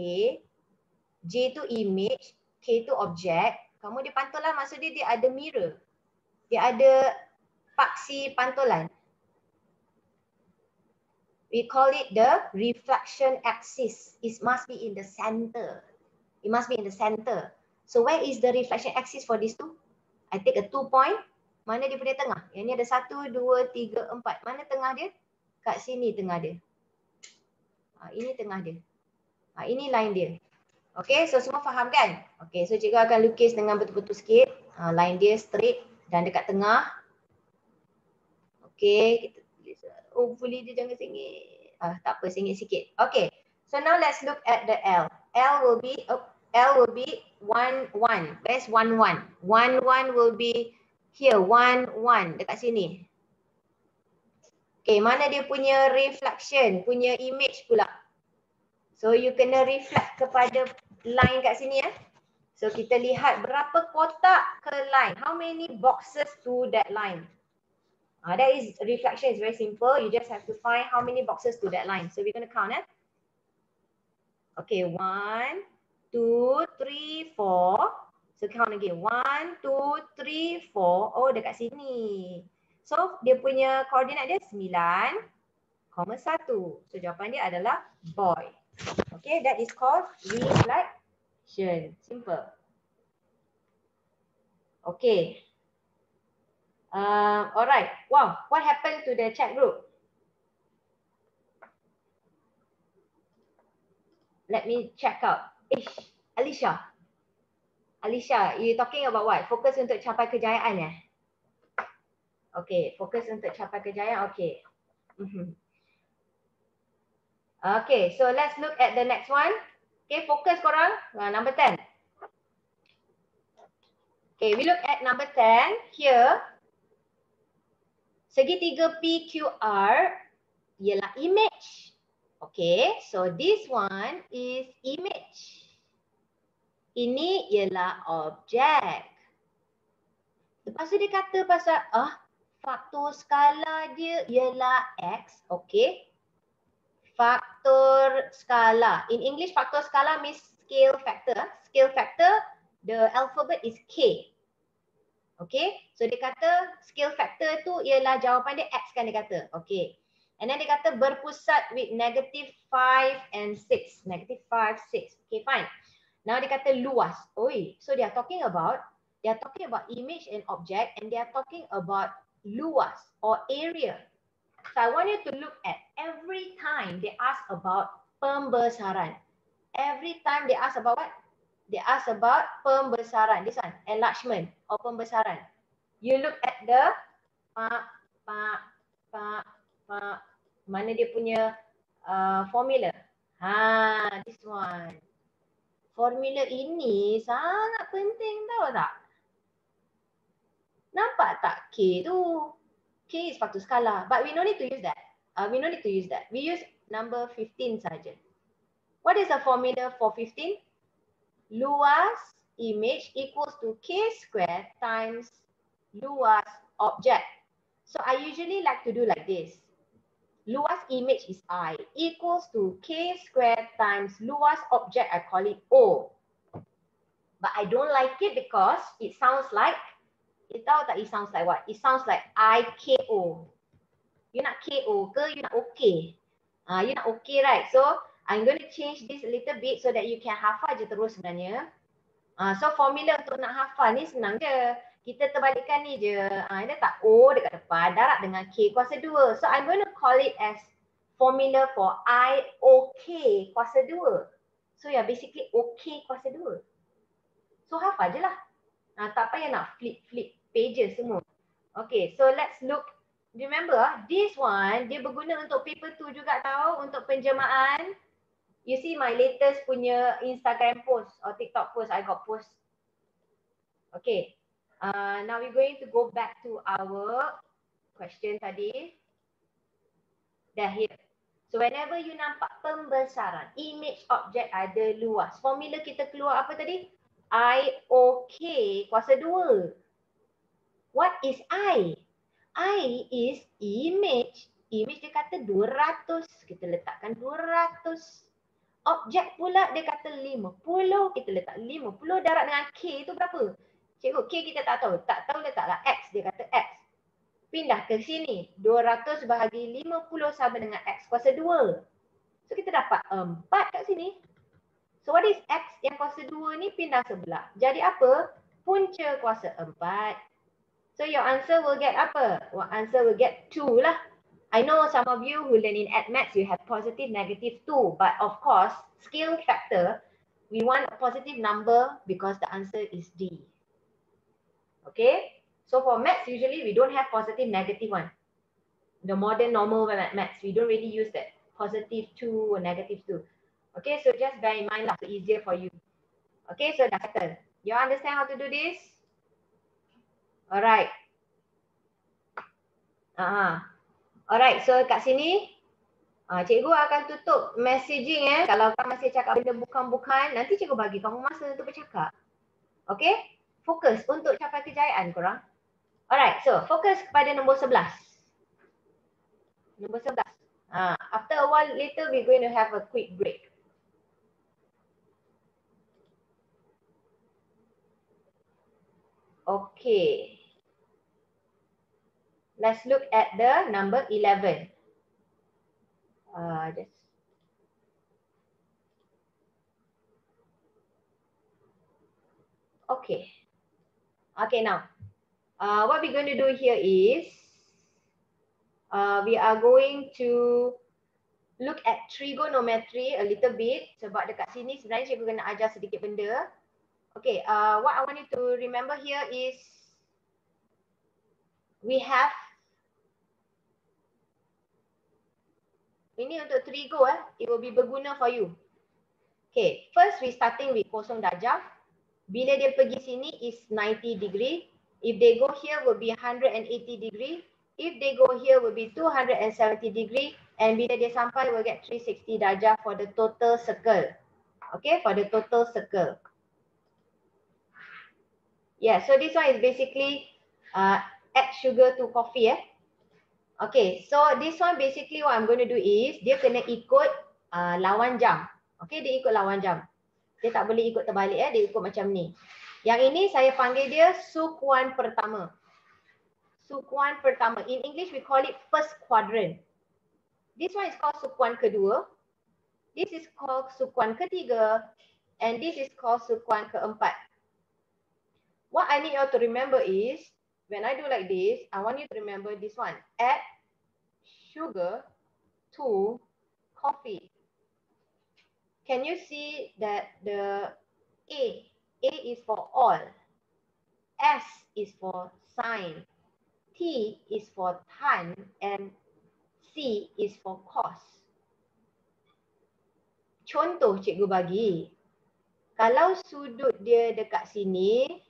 J tu image, K tu object. Kamu dia pantolan maksud dia ada mirror. Dia ada paksi pantolan. We call it the reflection axis. It must be in the center. It must be in the center. So where is the reflection axis for these two? I take a 2 point. Mana dia punya tengah? Yang ni ada 1, 2, 3, 4. Mana tengah dia? Kat sini tengah dia. Ini tengah dia. Ini line dia. Okay, so semua faham kan? Okay, so cikgu akan lukis dengan betul-betul sikit. Line dia straight dan dekat tengah. Okay, kita tulis. Hopefully dia jangan sengit. Tak apa, sengit sikit. Okay, so now let's look at the L. L will be 1, 1. Where's 1, 1? 1, 1 will be here, 1, 1 dekat sini. Okay, mana dia punya reflection, punya image pula. So you kena reflect kepada line kat sini So kita lihat berapa kotak ke line. How many boxes to that line. That is reflection is very simple. You just have to find how many boxes to that line. So we're going to count Okay, 1, 2, 3, 4. So count again. 1, 2, 3, 4. Oh, dekat sini. So dia punya koordinat dia 9,1. So jawapan dia adalah boy. Okay, that is called reflection. Simple. Okay. Alright. Wow, what happened to the chat group? Let me check out. Alicia, you talking about what? Fokus untuk capai kejayaan Okay, fokus untuk capai kejayaan. Okay. Okay, so let's look at the next one. Okay, fokus korang. Number 10. Okay, we look at number 10 here. Segitiga PQR ialah image. Okay, so this one is image. Ini ialah objek. Lepas tu dia kata pasal faktor skala dia ialah X. Okay. Faktor skala. In English, faktor skala means scale factor. Scale factor, the alphabet is K. Okay, so dia kata scale factor tu ialah jawapan dia X kan dia kata. Okay, and then dia kata berpusat with -5 and 6. -5, 6. Okay, fine. Now dia kata luas. So they are talking about image and object and they are talking about luas or area. So I want you to look at every time they ask about pembesaran. Every time they ask about what? They ask about pembesaran. This one, enlargement or pembesaran. You look at the pak, mana dia punya formula. This one. Formula ini sangat penting, tahu tak? Nampak tak K tu? K is faktor skala, but we no need to use that. We use number 15 saja. What is the formula for 15? Luas image equals to K squared times luas object. So I usually like to do like this. Luas image is I equals to K squared times luas object, I call it O. But I don't like it because it sounds like, it sounds like what? It sounds like IKO. You nak KO ke you nak OK? You nak OK, right? So I'm going to change this a little bit so that you can hafal je terus sebenarnya. So formula untuk nak hafal ni senang je. Kita terbalikkan ni je. Ada tak O dekat depan, darab dengan K kuasa 2. So I'm going to call it as formula for IOK kuasa 2. So yeah, basically OK kuasa 2. So hafal je lah. Tak payah nak flip pages semua. Okay, so let's look. Remember, this one, dia berguna untuk paper 2 juga tahu, untuk penjemahan. You see my latest punya Instagram post or TikTok post, I got post. Okay, now we're going to go back to our question tadi. Dah here. So whenever you nampak pembesaran, image object ada luas. Formula kita keluar apa tadi? IOK kuasa 2. What is I? I is image. Image dia kata 200. Kita letakkan 200. Objek pula dia kata 50. Kita letak 50 darab dengan K tu berapa? Cikgu, K kita tak tahu. Tak tahu letaklah X. Dia kata X. Pindah ke sini. 200 bahagi 50 sama dengan X kuasa 2. So kita dapat 4 kat sini. So what is X yang kuasa 2 ni pindah sebelah. Jadi apa? Punca kuasa 4. So your answer will get apa? Your answer will get 2 lah. I know some of you who learn in maths, you have positive, negative 2. But of course, scale factor, we want a positive number because the answer is D. Okay? So for maths, usually we don't have positive, negative one. The modern normal maths, we don't really use that. Positive 2 or negative 2. Okay, so just bear in mind lah, so easier for you. Okay, so dah settle. You understand how to do this? Alright. Alright, so kat sini cikgu akan tutup messaging Kalau kamu masih cakap benda bukan-bukan, nanti cikgu bagi kamu masa untuk bercakap. Okay? Fokus untuk capai kejayaan korang. Alright, so fokus kepada nombor 11. Nombor 11. After a while later, we're going to have a quick break. Okay. Let's look at the number 11. Okay. Okay, now. What we're going to do here is we are going to look at trigonometry a little bit. Sebab dekat sini sebenarnya cikgu kena ajar sedikit benda. Okay, what I want you to remember here is we have ini untuk trigo it will be berguna for you. Okay, first we starting with kosong darjah. Bila dia pergi sini is 90 degree. If they go here will be 180 degree. If they go here will be 270 degree. And bila dia sampai will get 360 darjah for the total circle. Okay, for the total circle. Yeah, so this one is basically add sugar to coffee Okay, so this one basically what I'm going to do is dia kena ikut lawan jam. Okay, dia ikut lawan jam. Dia tak boleh ikut terbalik dia ikut macam ni. Yang ini saya panggil dia sukuan pertama. Sukuan pertama. In English we call it first quadrant. This one is called sukuan kedua. This is called sukuan ketiga. And this is called sukuan keempat. What I need you to remember is when I do like this, I want you to remember this one. Add sugar to coffee. Can you see that the A. A is for all. S is for sign. T is for tan. And C is for cos. Contoh cikgu bagi. Kalau sudut dia dekat sini,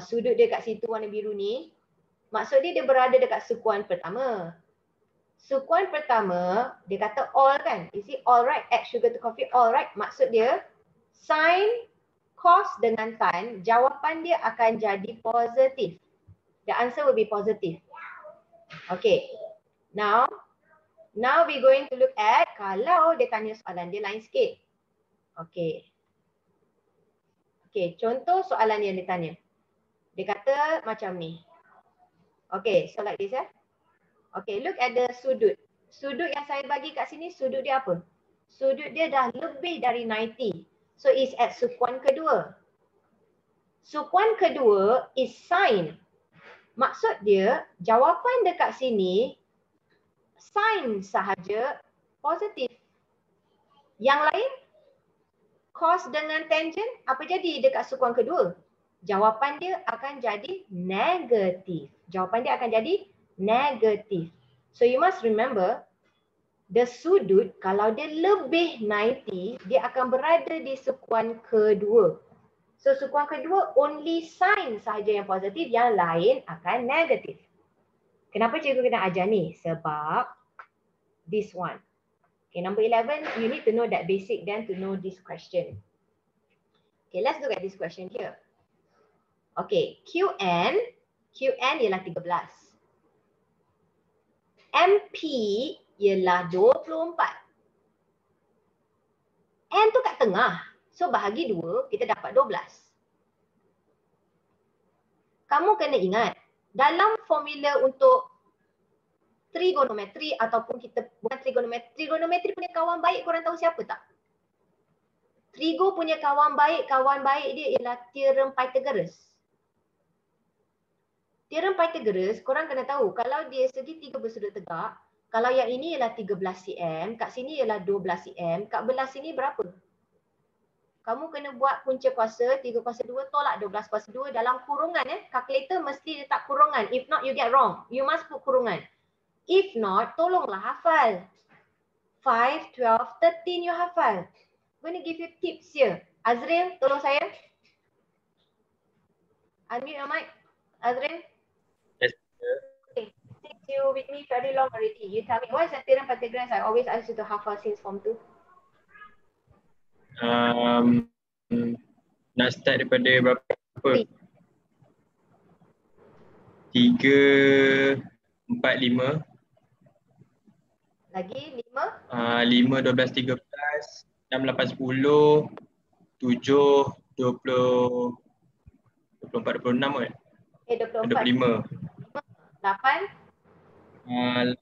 sudut dia kat situ warna biru ni, maksud dia berada dekat sukuan pertama. Sukuan pertama, dia kata all kan? You see all right, add sugar to coffee, all right. Maksud dia, sin, cos dengan tan, jawapan dia akan jadi positif. The answer will be positive. Okay. Now we're going to look at kalau dia tanya soalan dia lain sikit. Okay. Okay, contoh soalan yang dia tanya. Dia kata macam ni. Okay, so like this ya. Okay, look at the sudut. Sudut yang saya bagi kat sini, sudut dia apa? Sudut dia dah lebih dari 90. So it's at sukuan kedua. Sukuan kedua is sin. Maksud dia, jawapan dekat sini, sin sahaja positif. Yang lain, cos dengan tangent, apa jadi dekat sukuan kedua? Jawapan dia akan jadi negatif. Jawapan dia akan jadi negatif. So you must remember, the sudut kalau dia lebih 90, dia akan berada di sukuan kedua. So sukuan kedua only sign sahaja yang positif, yang lain akan negatif. Kenapa cikgu kena ajar ni? Sebab this one. Okay, number 11, you need to know that basic then to know this question. Okay, let's look at this question here. Okay, QN ialah 13. MP ialah 24. N tu kat tengah. So bahagi 2, kita dapat 12. Kamu kena ingat, dalam formula untuk trigonometri ataupun kita bukan trigonometri punya kawan baik, korang tahu siapa tak? Trigo punya kawan baik dia ialah teorem Pythagoras. Teorem Pythagoras, korang kena tahu kalau dia segitiga bersudut tegak, kalau yang ini ialah 13 cm, kat sini ialah 12 cm, kat belah sini berapa? Kamu kena buat punca kuasa, 3 kuasa 2 tolak 12 kuasa 2 dalam kurungan. Calculator mesti letak kurungan. If not, you get wrong. You must put kurungan. If not, tolonglah hafal. 5, 12, 13 you hafal. I'm going to give you tips here. Azril, tolong saya. Unmute your mic. Azril. Yes. Okay. Since you with me very long already, you tell me, what is the theorem Pythagoras? I always ask you to hafal since form 2. Nak start daripada berapa? 3, 4, 5. Lagi 5. 5, 12, 13, 6, 8, 10, 7, 20, 24, 26 kan? 24. 25. 8. 8,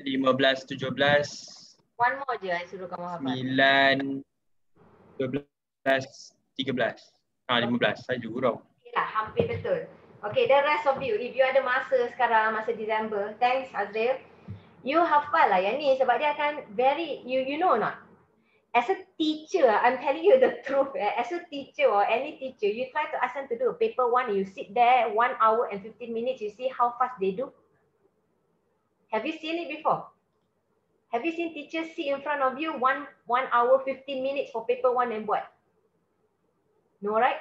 15, 17. One more je I suruh kamu hafal. 9, 12, 13. 15 saja kurang. Okay lah, hampir betul. Okay, the rest of you, if you ada masa sekarang, masa Disember, thanks Azril. You hafal lah yang ni sebab dia akan very, you know not? As a teacher, I'm telling you the truth. As a teacher or any teacher, you try to ask them to do a paper 1, you sit there 1 hour and 15 minutes, you see how fast they do. Have you seen it before? Have you seen teachers sit in front of you 1 hour 15 minutes for paper 1 and buat? No, right?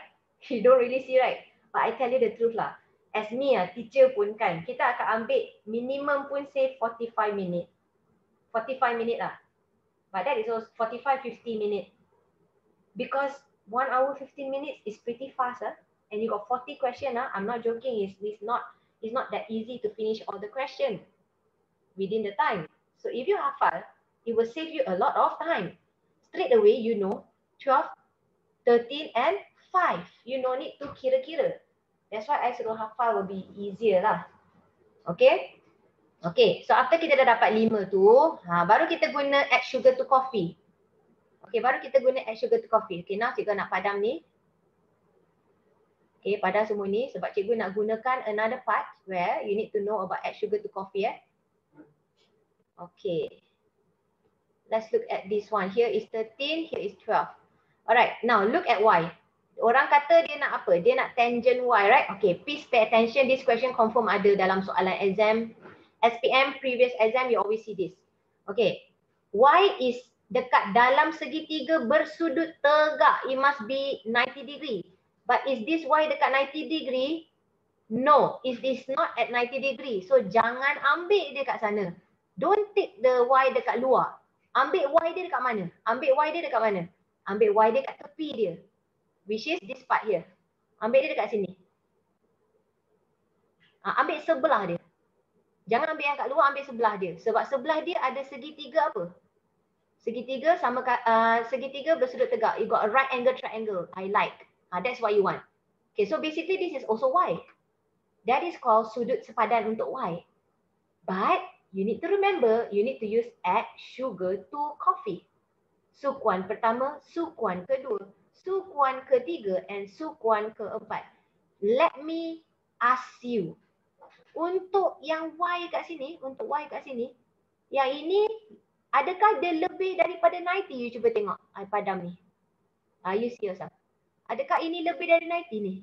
You don't really see, right? But I tell you the truth lah. As me, teacher pun kan, kita akan ambil minimum pun say 45 minit. 45 minit lah. But that is also 45-50 minutes. Because 1 hour 15 minutes is pretty fast. And you got 40 questions. I'm not joking. It's not that easy to finish all the questions within the time. So if you hafal, it will save you a lot of time. Straight away, you know 12, 13 and 5. You no need to kira-kira. That's why I suruh hafal will be easier lah. Okay? Okay, so after kita dah dapat 5 tu, baru kita guna add sugar to coffee. Okay, baru kita guna add sugar to coffee. Okay, now cikgu nak padam ni. Okay, padam semua ni sebab cikgu nak gunakan another part where you need to know about add sugar to coffee. Okay. Let's look at this one. Here is 13, here is 12. Alright, now look at Y. Orang kata dia nak apa? Dia nak tangent Y, right? Okay, please pay attention. This question confirm ada dalam soalan exam. SPM, previous exam, you always see this. Okay, Y is dekat dalam segitiga bersudut tegak. It must be 90 degree. But is this Y dekat 90 degree? No, it is not at 90 degree. So jangan ambil dia kat sana. Don't take the Y dekat luar. Ambil Y dia dekat mana? Ambil Y dia dekat mana? Ambil Y dia kat tepi dia. Which is this part here. Ambil dia dekat sini. Ambil sebelah dia. Jangan ambil yang kat luar, ambil sebelah dia. Sebab sebelah dia ada segitiga apa? Segitiga sama segitiga bersudut tegak. You got a right angle triangle. I like. That's what you want. Okay, so basically this is also Y. That is called sudut sepadan untuk Y. But you need to remember, you need to use add sugar to coffee. Sukuan pertama, sukuan kedua, sukuan ketiga, and sukuan keempat. Let me ask you, untuk yang Y kat sini, untuk Y kat sini, yang ini, adakah dia lebih daripada 90? You cuba tengok, I padam ni. You see yourself. Adakah ini lebih dari 90 ni?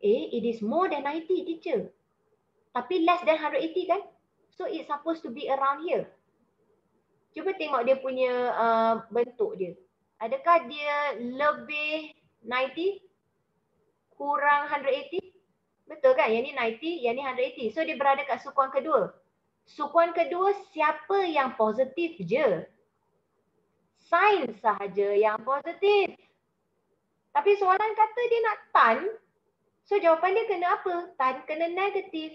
It is more than 90, teacher. Tapi less than 180 kan? So it's supposed to be around here. Cuba tengok dia punya bentuk dia. Adakah dia lebih 90? Kurang 180? Betul kan? Yang ni 90, yang ni 180. So dia berada kat sukuan kedua. Sukuan kedua siapa yang positif je? Sin sahaja yang positif. Tapi soalan kata dia nak tan. So jawapan dia kena apa? Tan kena negatif.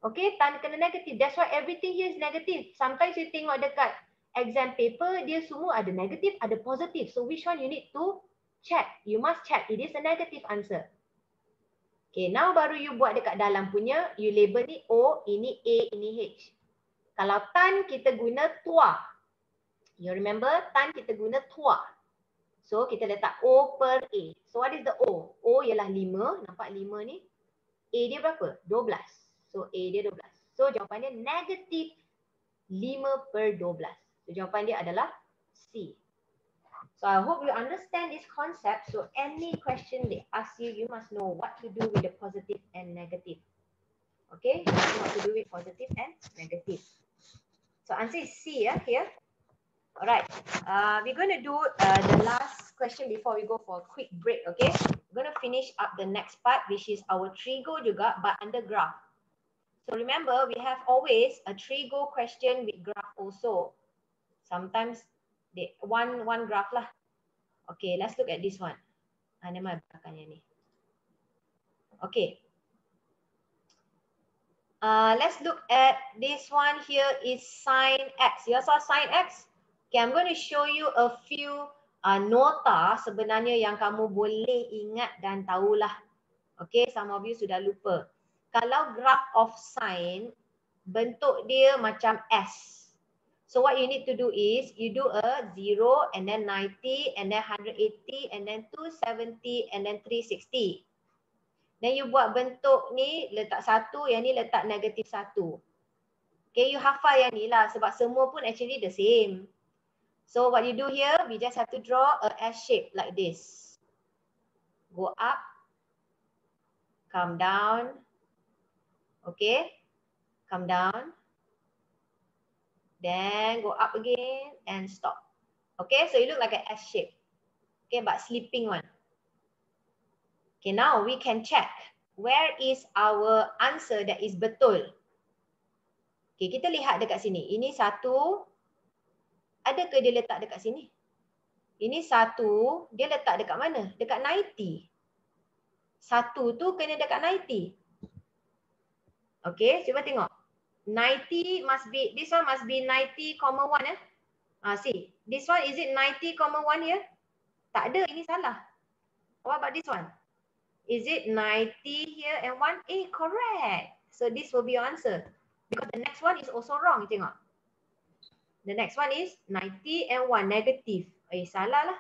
Okay, tan kena negatif. That's why everything here is negative. Sometimes you tengok dekat exam paper, dia semua ada negatif, ada positif. So which one you need to check? You must check. It is a negative answer. Okay, now baru you buat dekat dalam punya, you label ni O, ini A, ini H. Kalau tan kita guna tua. You remember, tan kita guna tua. So kita letak O per A. So what is the O? O ialah 5, nampak 5 ni. A dia berapa? 12. So A dia 12. So jawapan dia negatif 5 per 12. So jawapan dia adalah C. So I hope you understand this concept. So any question they ask you, you must know what to do with the positive and negative. Okay, you know what to do with positive and negative. So answer is C here. Alright, we're going to do the last question before we go for a quick break, okay? We're going to finish up the next part, which is our trigo juga, but under graph. So remember, we have always a trigo question with graph also. Sometimes they one graph lah. Okay, let's look at this one. Nama belakangnya ni. Okay. Let's look at this one here is sin x. You saw sin x? Okay, I'm going to show you a few nota sebenarnya yang kamu boleh ingat dan tahulah. Okay, some of you sudah lupa. Kalau graph of sin, bentuk dia macam S. So what you need to do is, you do a 0 and then 90 and then 180 and then 270 and then 360. Then you buat bentuk ni, letak 1, yang ni letak negatif 1. Okay, you hafal yang ni lah sebab semua pun actually the same. So what you do here, we just have to draw a S shape like this. Go up, come down, okay, come down, then go up again and stop. Okay, so it look like an S shape. Okay, but slipping one. Okay, now we can check where is our answer that is betul. Okay, kita lihat dekat sini. Ini 1. Adakah dia letak dekat sini? Ini 1, dia letak dekat mana? Dekat 90. 1 tu kena dekat 90. Okay, cuba tengok. 90 must be, this one must be 90,1 eh. See, this one is it 90,1 here? Tak ada, ini salah. What about this one? Is it 90 here and 1? Correct. So this will be your answer. Because the next one is also wrong, tengok. The next one is 90 and 1, negative. Salah lah.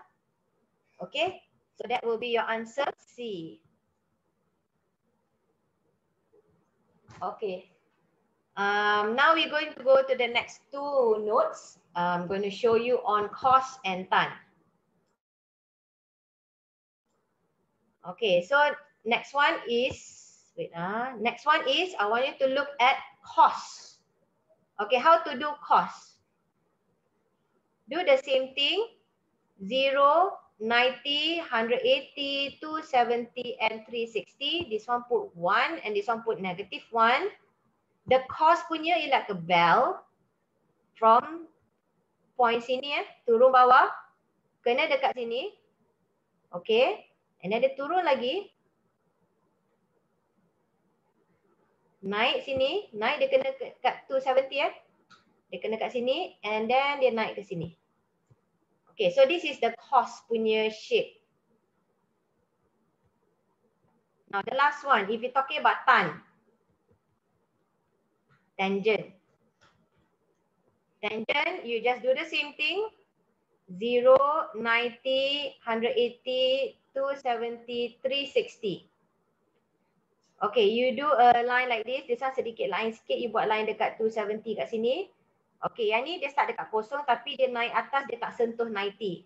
Okay, so that will be your answer, C. Okay. Now we're going to go to the next 2 notes. I'm going to show you on cos and tan. Okay, so next one is, next one is I want you to look at cost. Okay, how to do cost? Do the same thing, 0, 90, 180, 270 and 360. This one put 1 and this one put -1. The cost punya ialah ke bell from point sini turun bawah, kena dekat sini. Okay, and then dia turun lagi. Naik sini, naik dia kena kat 270 Dia kena kat sini and then dia naik ke sini. Okay, so this is the cost punya shape. Now the last one, if you're talking about tan, tangent. Tangent, you just do the same thing. 0, 90, 180, 270, 360. Okay, you do a line like this. This one sedikit line sikit. You buat line dekat 270 kat sini. Okay, yang ni dia start dekat kosong tapi dia naik atas, dia tak sentuh 90.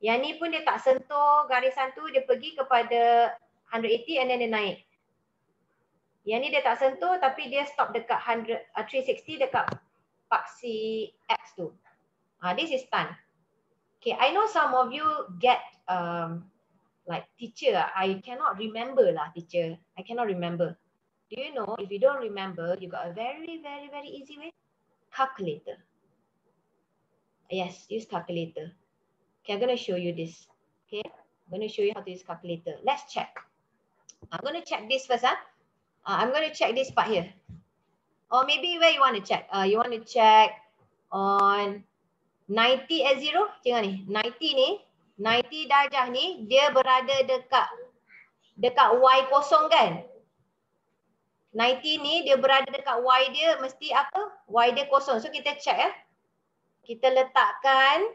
Yang ni pun dia tak sentuh garisan tu, dia pergi kepada 180 and then dia naik. Yang ni dia tak sentuh tapi dia stop dekat 360 dekat paksi X tu. This is tan. Okay, I know some of you get like teacher, I cannot remember lah teacher. I cannot remember. Do you know if you don't remember, you got a very, very, very easy way? Calculator. Yes, use calculator. Okay, I'm going to show you this. Okay, I'm going to show you how to use calculator. Let's check. I'm going to check this first. I'm going to check this part here. Or maybe where you want to check? You want to check on 90 at 0. Tengok ni, 90 ni, 90 darjah ni, dia berada dekat Y kosong kan? 90 ni dia berada dekat Y dia mesti apa? Y dia kosong. So kita check Kita letakkan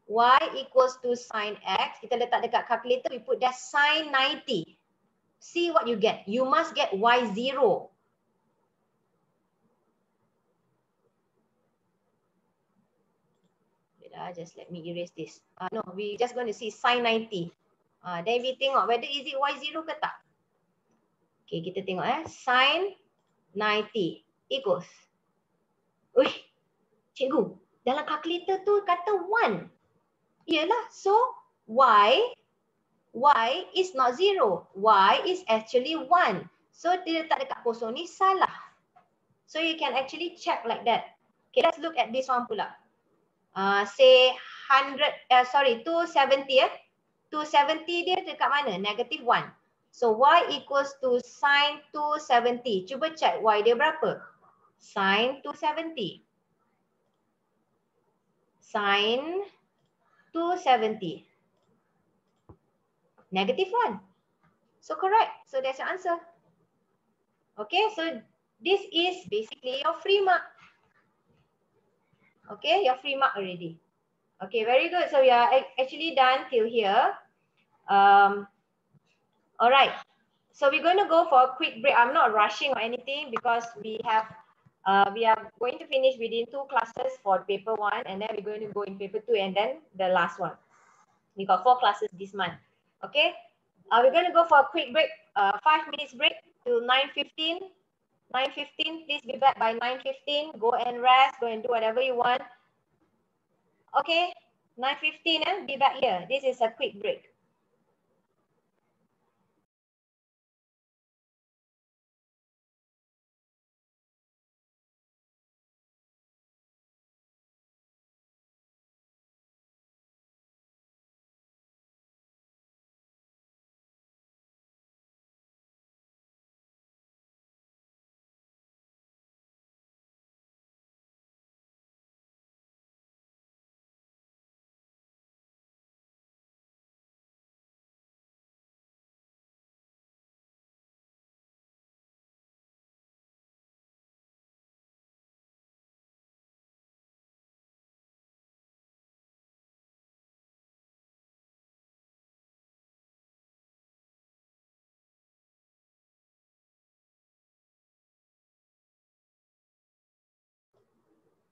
Y equals to sin X. Kita letak dekat calculator, we put that sin 90. See what you get. You must get Y0. Just let me erase this. No, we just going to see sin 90. Then we tengok whether is it Y0 ke tak. Okay, kita tengok sin 90 equals. Wih, cikgu, dalam kalkulator tu kata 1. Iyalah, so Y is not 0. Y is actually 1. So dia letak dekat kosong ni salah. So you can actually check like that. Okay, let's look at this one pula. Say 270 270 dia dekat mana? -1. So Y equals to sin 270. Cuba check Y dia berapa? Sin 270. Sin 270. -1. So correct. So that's your answer. Okay, so this is basically your free mark. Okay, your free mark already. Okay, very good. So we are actually done till here. All right. So we're going to go for a quick break. I'm not rushing or anything because we are going to finish within 2 classes for paper 1 and then we're going to go in paper 2 and then the last one. We got 4 classes this month. Okay. We're going to go for a quick break, 5 minutes break till 9:15. 9:15, please be back by 9:15. Go and rest, go and do whatever you want. Okay, 9:15, be back here. This is a quick break.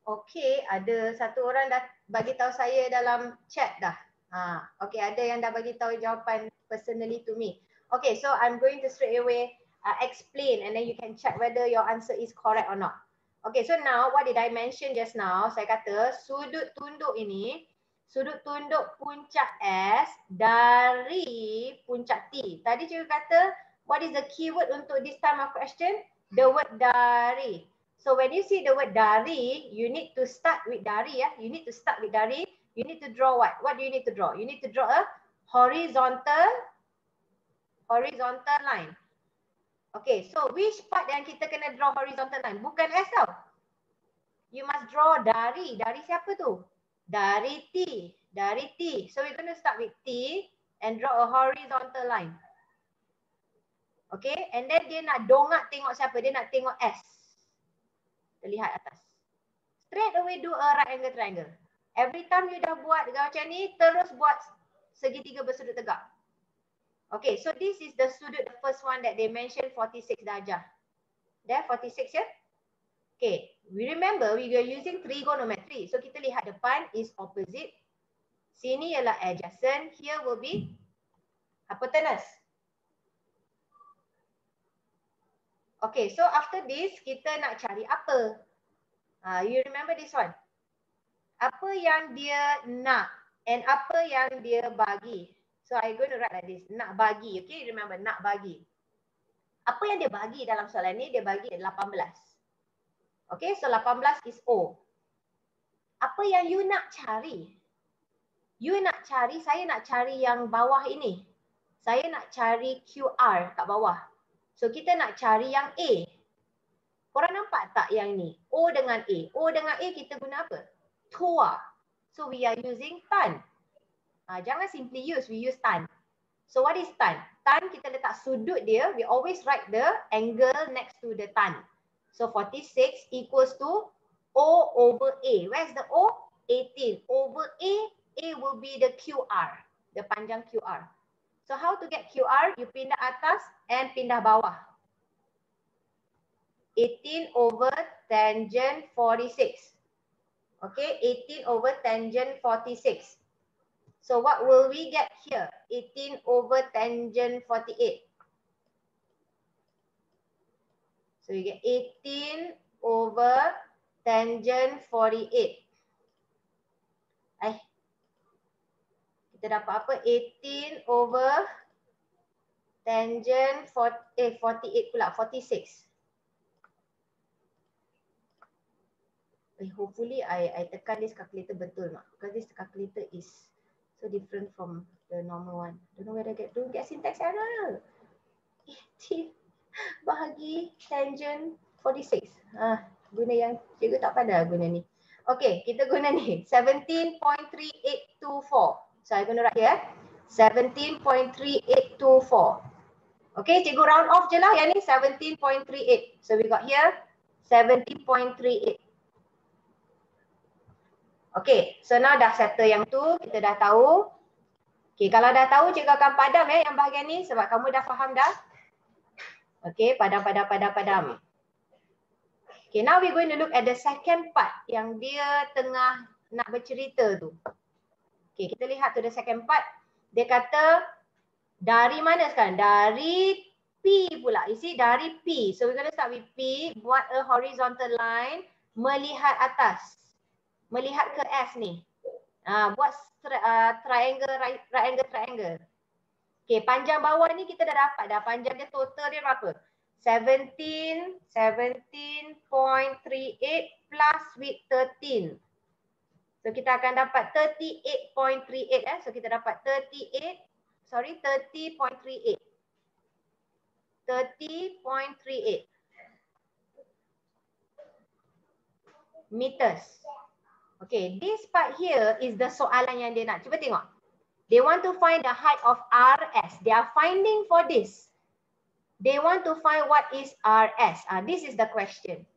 Okey, ada satu orang dah bagi tahu saya dalam chat dah. Okey, ada yang dah bagi tahu jawapan personally to me. Okay, so I'm going to straight away explain and then you can check whether your answer is correct or not. Okay, so now what did I mention just now? Saya kata sudut tunduk ini, sudut tunduk puncak S dari puncak T. Tadi cikgu kata, what is the keyword untuk this time of question? The word dari. So when you see the word dari, you need to start with dari ya. You need to start with dari. You need to draw what? What do you need to draw? You need to draw a horizontal line. Okay, so which part yang kita kena draw horizontal line? Bukan S tau. You must draw dari. Dari siapa tu? Dari T. Dari T. So we're going to start with T and draw a horizontal line. Okay, and then dia nak dongak tengok siapa? Dia nak tengok S. Terlihat atas. Straight away do a right angle triangle. Every time you dah buat macam ni, terus buat segitiga bersudut tegak. Okay, so this is the sudut, the first one that they mentioned, 46 darjah. There, 46 ya? Okay, we remember we are using trigonometry. So kita lihat depan is opposite. Sini ialah adjacent. Here will be hypotenuse. Okay, so after this, kita nak cari apa? You remember this one? Apa yang dia nak and apa yang dia bagi. So I'm going to write like this. Nak bagi. Okay, remember nak bagi. Apa yang dia bagi dalam soalan ni? Dia bagi 18. Okay, so 18 is O. Apa yang you nak cari? You nak cari, saya nak cari yang bawah ini. Saya nak cari QR kat bawah. So kita nak cari yang A. Korang nampak tak yang ni? O dengan A. O dengan A kita guna apa? Tua. So we are using tan. Jangan simply use, we use tan. So what is tan? Tan kita letak sudut dia, we always write the angle next to the tan. So 46 equals to O over A. Where's the O? 18 over A. A will be the QR, the panjang QR. So how to get QR? You pindah atas and pindah bawah. 18 over tangent 46. Okay, 18 over tangent 46. So what will we get here? 18 over tangent 48. So you get 18 over tangent 48. Kita dapat apa? 18 over tangent 48 pula, 46. Hopefully I tekan this calculator betul mak. Because this calculator is so different from the normal one. Don't know whether don't get syntax error. 18 bahagi tangent 46. Guna yang cikgu tak pandai guna ni. Okay, kita guna ni. 17.3824. So I'm going to write here. 17.3824. Okay, cikgu round off je lah. Yang ni 17.38. So we got here 17.38. Okay, so now dah settle yang tu, kita dah tahu. Okay, kalau dah tahu, cikgu akan padam yang bahagian ni sebab kamu dah faham dah. Okay, padam. Okay, now we're going to look at the second part yang dia tengah nak bercerita tu. Okay, kita lihat tu the second part. Dia kata, dari mana sekarang? Dari P pula. You see, dari P. So we're going to start with P, buat a horizontal line, melihat atas. Melihat ke S ni. Buat triangle, right angle triangle. Okay, panjang bawah ni kita dah dapat dah. Panjang dia total dia berapa? 17.38 plus with 13. So kita akan dapat 38.38 So kita dapat 30.38. 30.38 meters. Okay, this part here is the soalan yang dia nak. Cuba tengok. They want to find the height of RS. They are finding for this. They want to find what is RS. This is the question.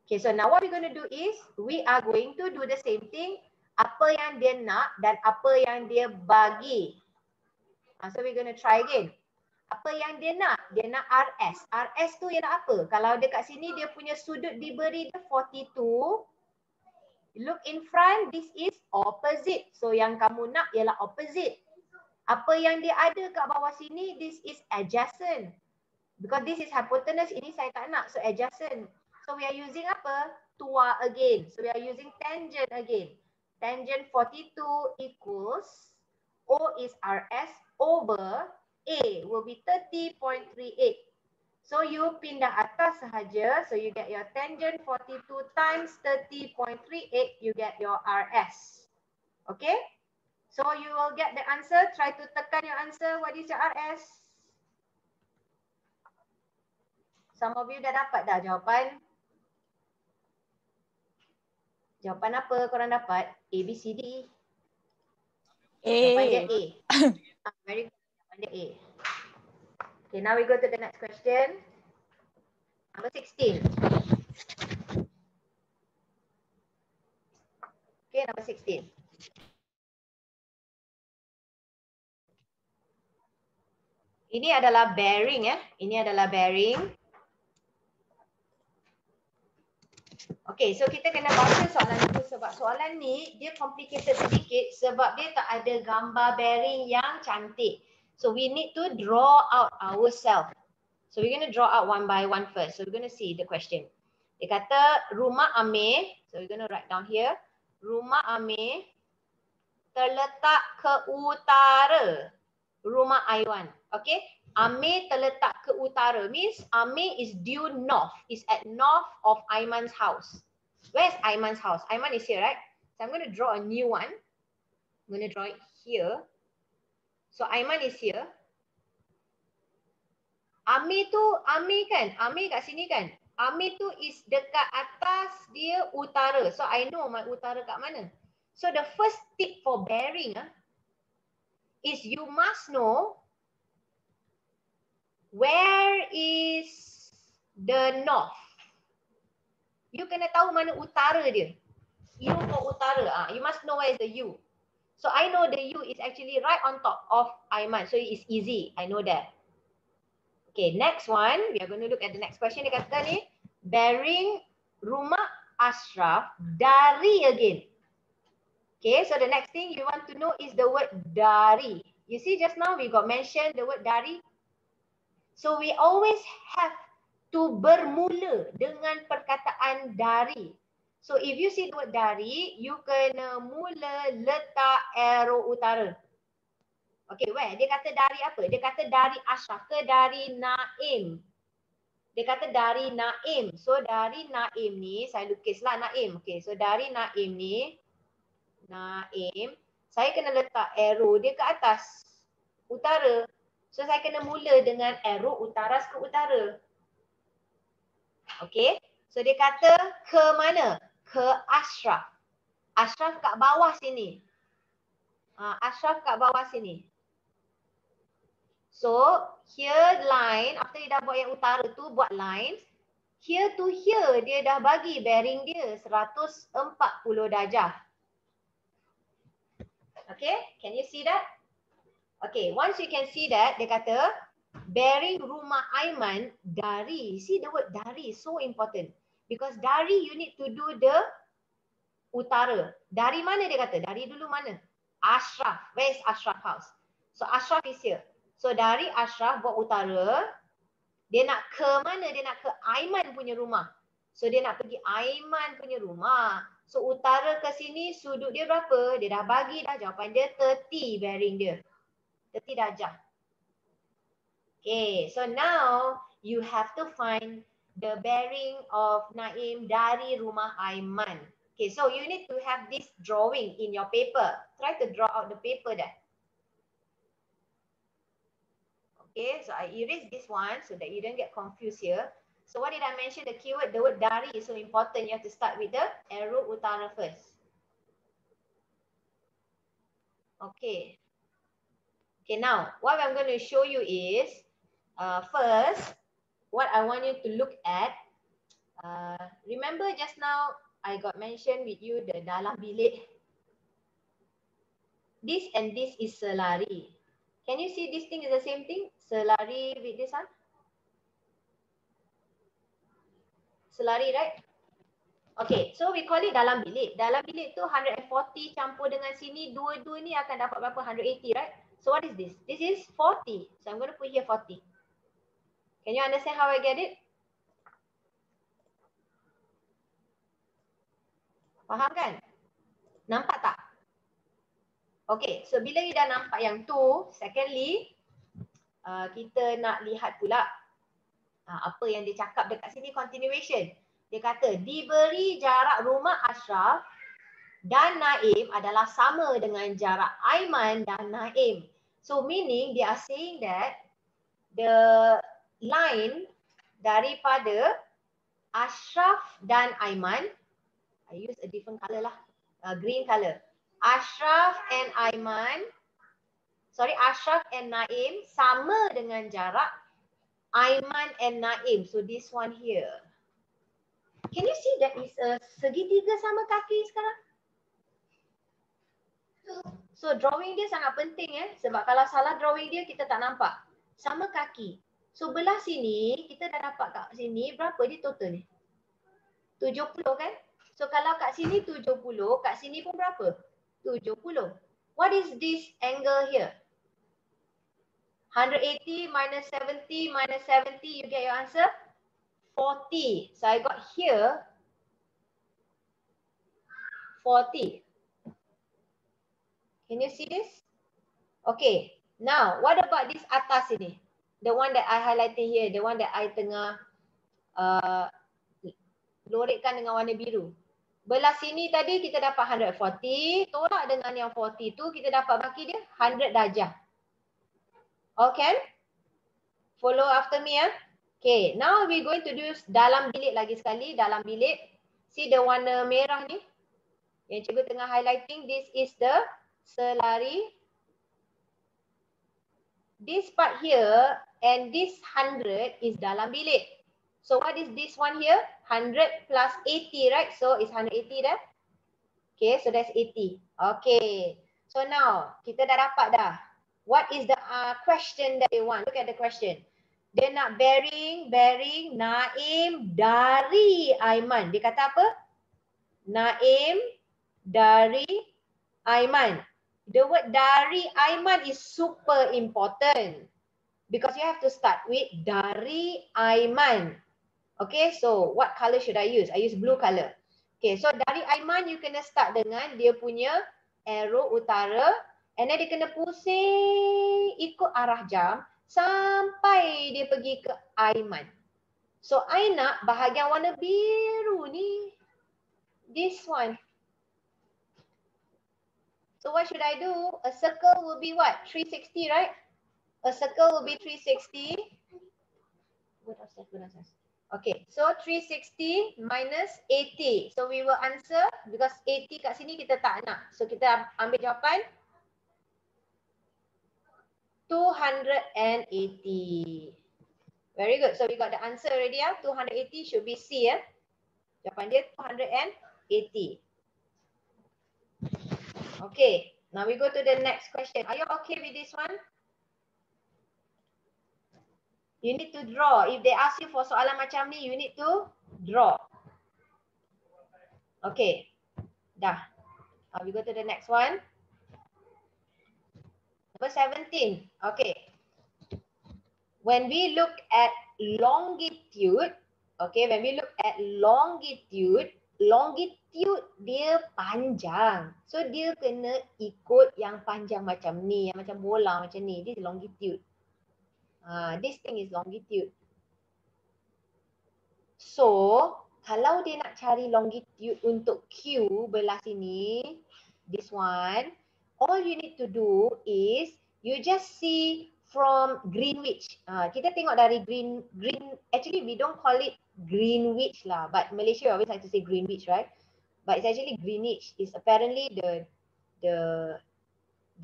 Okay, so now what we're going to do is, we are going to do the same thing. Apa yang dia nak dan apa yang dia bagi. So we're going to try again. Apa yang dia nak? Dia nak RS. RS tu ialah apa? Kalau dekat sini dia punya sudut diberi dia 42. Look in front, this is opposite. So yang kamu nak ialah opposite. Apa yang dia ada kat bawah sini, this is adjacent. Because this is hypotenuse, ini saya tak nak. So adjacent. So we are using apa? Tua again. So we are using tangent again. Tangent 42 equals O is RS over A will be 30.38. So you pindah atas sahaja. So you get your tangent 42 times 30.38. You get your RS. Okay? So you will get the answer. Try to tekan your answer. What is your RS? Some of you dah dapat dah jawapan. Jawapan apa korang dapat? A, B, C, D. Jawapan dia A. Very good. Jawapan dia A. Okay, now we go to the next question. Number 16. Okay, number 16. Ini adalah bearing ya. Ini adalah bearing. Okay, so kita kena baca soalan itu sebab soalan ni dia complicated sedikit sebab dia tak ada gambar bearing yang cantik. So we need to draw out ourselves. So we're going to draw out one by one first. So we're going to see the question. Dia kata rumah Amir, so we're going to write down here. Rumah Amir terletak ke utara rumah Aiwan. Okay, Amir terletak ke utara means Amir is due north, is at north of Aiman's house. Where's Aiman's house? Aiman is here, right? So I'm going to draw a new one. I'm going to draw it here. So Aiman is here. Amir tu, Amir kan? Amir kat sini kan? Amir tu is dekat atas dia utara. So I know my utara kat mana. So the first tip for bearing is you must know where is the north. You kena tahu mana utara dia. U for utara. You must know where is the U. So I know the U is actually right on top of Aiman. So it's easy. I know that. Okay, next one. We are going to look at the next question. Dia kata ni, bearing rumah Ashraf dari again. Okay, so the next thing you want to know is the word dari. You see just now we got mentioned the word dari. So we always have to bermula dengan perkataan dari. So if you see the word dari, you kena mula letak arrow utara. Okay, where? Dia kata dari apa? Dia kata dari Ashraf ke dari Naim? Dia kata dari Naim. So dari Naim ni, saya lukislah Naim. Okay, so dari Naim ni, Naim, saya kena letak arrow dia ke atas, utara. So saya kena mula dengan arrow utara ke utara. Okay, so dia kata ke mana? Ke Ashraf. Ashraf kat bawah sini. Ashraf kat bawah sini. So here line, after dia dah buat yang utara tu, buat line. Here to here, dia dah bagi bearing dia 140 darjah. Okay, can you see that? Okay, once you can see that, dia kata bearing rumah Aiman dari. See the word dari, so important. Because dari you need to do the utara. Dari mana dia kata? Dari dulu mana? Ashraf. Where is Ashraf house? So Ashraf is here. So dari Ashraf buat utara, dia nak ke mana? Dia nak ke Aiman punya rumah. So dia nak pergi Aiman punya rumah. So utara ke sini sudut dia berapa? Dia dah bagi dah, jawapan dia 30 bearing dia. 30 darjah. Okay, so now you have to find the bearing of Naim dari rumah Aiman. Okay, so you need to have this drawing in your paper. Try to draw out the paper there. Okay, so I erase this one so that you don't get confused here. So what did I mention? The keyword, the word dari is so important. You have to start with the arrow utara first. Okay. Okay, now what I'm going to show you is first, what I want you to look at. Remember just now I got mentioned with you the dalam bilik. This and this is selari. Can you see this thing is the same thing? Selari with this one? Selari, right? Okay, so we call it dalam bilik. Dalam bilik tu 140 campur dengan sini, dua-dua ni akan dapat berapa? 180, right? So what is this? This is 40. So I'm going to put here 40. Can you understand how I get it? Faham kan? Nampak tak? Okay, so bila you dah nampak yang tu, secondly, kita nak lihat pula apa yang dia cakap dekat sini, continuation. Dia kata, diberi jarak rumah Ashraf dan Naim adalah sama dengan jarak Aiman dan Naim. So meaning they are saying that the line daripada Ashraf dan Aiman, I use a different color lah, green color. Ashraf and Naim sama dengan jarak Aiman and Naim. So this one here. Can you see that is a segitiga sama kaki sekarang? So drawing dia sangat penting sebab kalau salah drawing dia kita tak nampak. Sama kaki. So belah sini kita dah dapat kat sini berapa dia total ni? 70 kan? So kalau kat sini 70, kat sini pun berapa? 70. What is this angle here? 180 minus 70 minus 70, you get your answer? 40. So I got here 40. Can you see this? Okay. Now, what about this atas ini? The one that I highlighted here, the one that I tengah lorekkan dengan warna biru. Belah sini tadi kita dapat 140, tolak dengan yang 40 tu kita dapat baki dia 100 darjah. Okay? Follow after me . Okay, now we going to do dalam bilik lagi sekali, dalam bilik. See the warna merah ni? Yang cikgu tengah highlighting, this is the selari. This part here and this 100 is dalam bilik. So what is this one here? 100 plus 80, right? So it's 180 dah. Okay, so that's 80. Okay. So now, kita dah dapat dah. What is the question that they want? Look at the question. Dia nak bearing Naim dari Aiman. Dia kata apa? Naim dari Aiman. The word dari Aiman is super important. Because you have to start with dari Aiman. Okay, so what color should I use? I use blue color. Okay, so dari Aiman you kena start dengan dia punya arrow utara. And then dia kena pusing ikut arah jam sampai dia pergi ke Aiman. So I nak bahagian warna biru ni. This one. So what should I do? A circle will be what? 360, right? A circle will be 360. Okay, so 360 minus 80. So we will answer because 80 kat sini kita tak nak. So kita ambil jawapan 280. Very good. So we got the answer already . 280 should be C . Jawapan dia 280. Okay. Now we go to the next question. Are you okay with this one? You need to draw. If they ask you for soalan macam ni, you need to draw. Okay. Dah. Now we go to the next one. Number 17. Okay. When we look at longitude, okay, when we look at longitude dia panjang. So dia kena ikut yang panjang macam ni, yang macam bola macam ni. This is longitude. This thing is longitude. So, kalau dia nak cari longitude untuk Q belah sini, this one, all you need to do is you just see from Greenwich. Kita tengok dari green. Actually, we don't call it Greenwich lah, but Malaysia always like to say Greenwich, right? But it's actually Greenwich. It's apparently the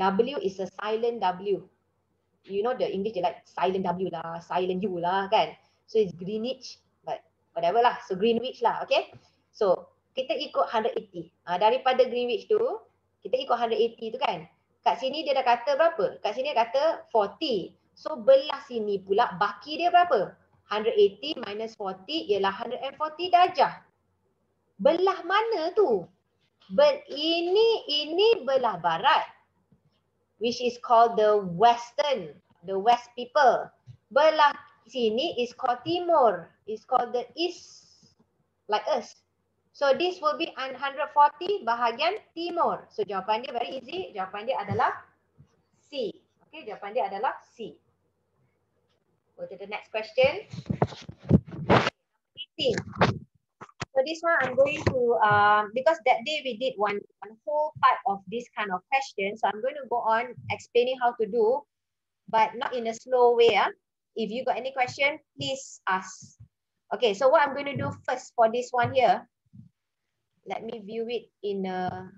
W is a silent W. You know the English they like silent W lah, silent U lah kan. So it's Greenwich, but whatever lah. So Greenwich lah, okay? So kita ikut 180. Daripada Greenwich tu, kita ikut 180 tu kan. Kat sini dia dah kata berapa? Kat sini dia kata 40. So belah sini pula baki dia berapa? 180 minus 40 ialah 140 darjah. Belah mana tu? Ini belah barat. which is called the western, the west people. Belah sini is called timur, is called the east, like us. So this will be 140 bahagian timur. So jawapan dia very easy. Jawapan dia adalah C. Okay, jawapan dia adalah C. Go to the next question. 18. So this one I'm going to, because that day we did one whole part of this kind of question. So I'm going to go on explaining how to do, but not in a slow way. If you got any question, please ask. Okay, so what I'm going to do first for this one here, let me view it in a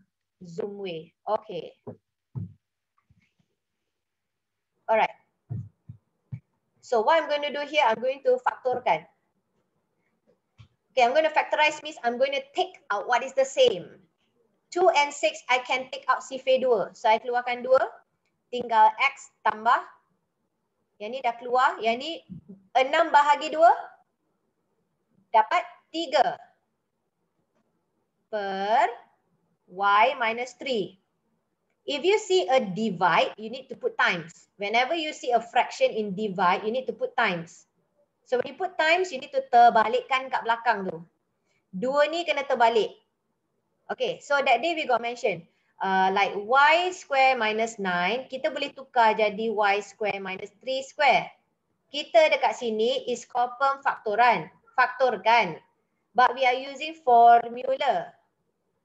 Zoom way. Okay. All right. So what I'm going to do here, I'm going to faktorkan. Okay, I'm going to factorize means I'm going to take out what is the same. 2 and 6, I can take out sifar 2. So, I keluarkan 2. Tinggal X tambah. Yang ni dah keluar. Yang ni 6 bahagi 2. Dapat 3. Per Y minus 3. If you see a divide, you need to put times. Whenever you see a fraction in divide, you need to put times. So, when you put times, you need to terbalikkan kat belakang tu. 2 ni kena terbalik. Okay, so that day we got mentioned, like y square minus 9, kita boleh tukar jadi y square minus 3 square. Kita dekat sini is confirm faktorkan. But we are using formula.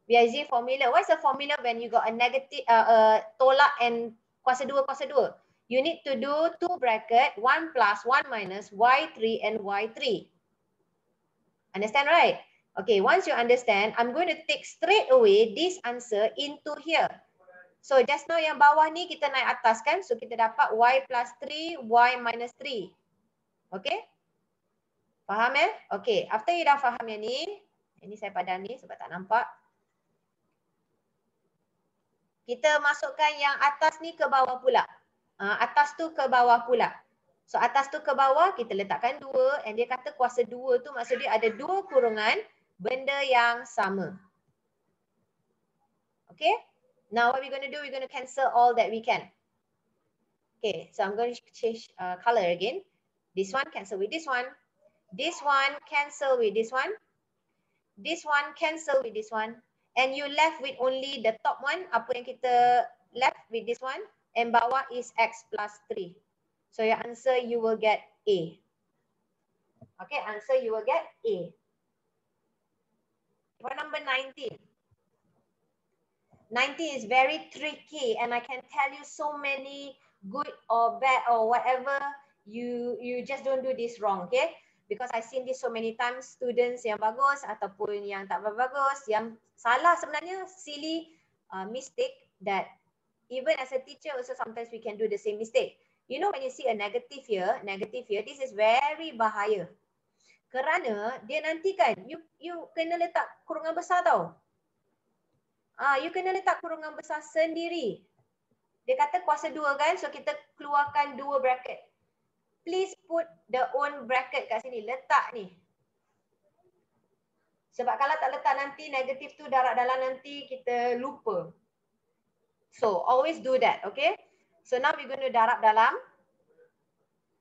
We are using formula. What's the formula when you got a negative, tolak and kuasa 2, kuasa 2? You need to do 2 bracket, 1 plus, 1 minus, y3 and y3. Understand, right? Okay, once you understand, I'm going to take straight away this answer into here. So just now yang bawah ni kita naik atas kan? So kita dapat y plus 3, y minus 3. Okay? Faham eh? Okay, after you dah faham yang ni, ini saya padan ni sebab tak nampak. Kita masukkan yang atas ni ke bawah pula. Atas tu ke bawah pula. So atas tu ke bawah, kita letakkan 2 and dia kata kuasa 2 tu maksud dia ada 2 kurungan benda yang sama. Okay. Now what we're going to do, we're going to cancel all that we can. Okay. So I'm going to change color again. This one cancel with this one. This one cancel with this one. This one cancel with this one. And you left with only the top one. Apa yang kita left with this one. And bawah is x plus 3. So your answer you will get A. Okay. Answer you will get A. For number 19. 19 is very tricky and I can tell you so many good or bad or whatever, you just don't do this wrong, okay? Because I've seen this so many times, students yang bagus ataupun yang tak bagus, yang salah sebenarnya silly mistake that even as a teacher also sometimes we can do the same mistake. You know when you see a negative here, this is very bahaya. Kerana dia nanti kan, you kena letak kurungan besar tau. You kena letak kurungan besar sendiri. Dia kata kuasa 2 kan, so kita keluarkan 2 bracket. Please put the own bracket kat sini, letak ni. Sebab kalau tak letak nanti negatif tu darab dalam nanti kita lupa. So always do that, okay? So now we're going to darab dalam.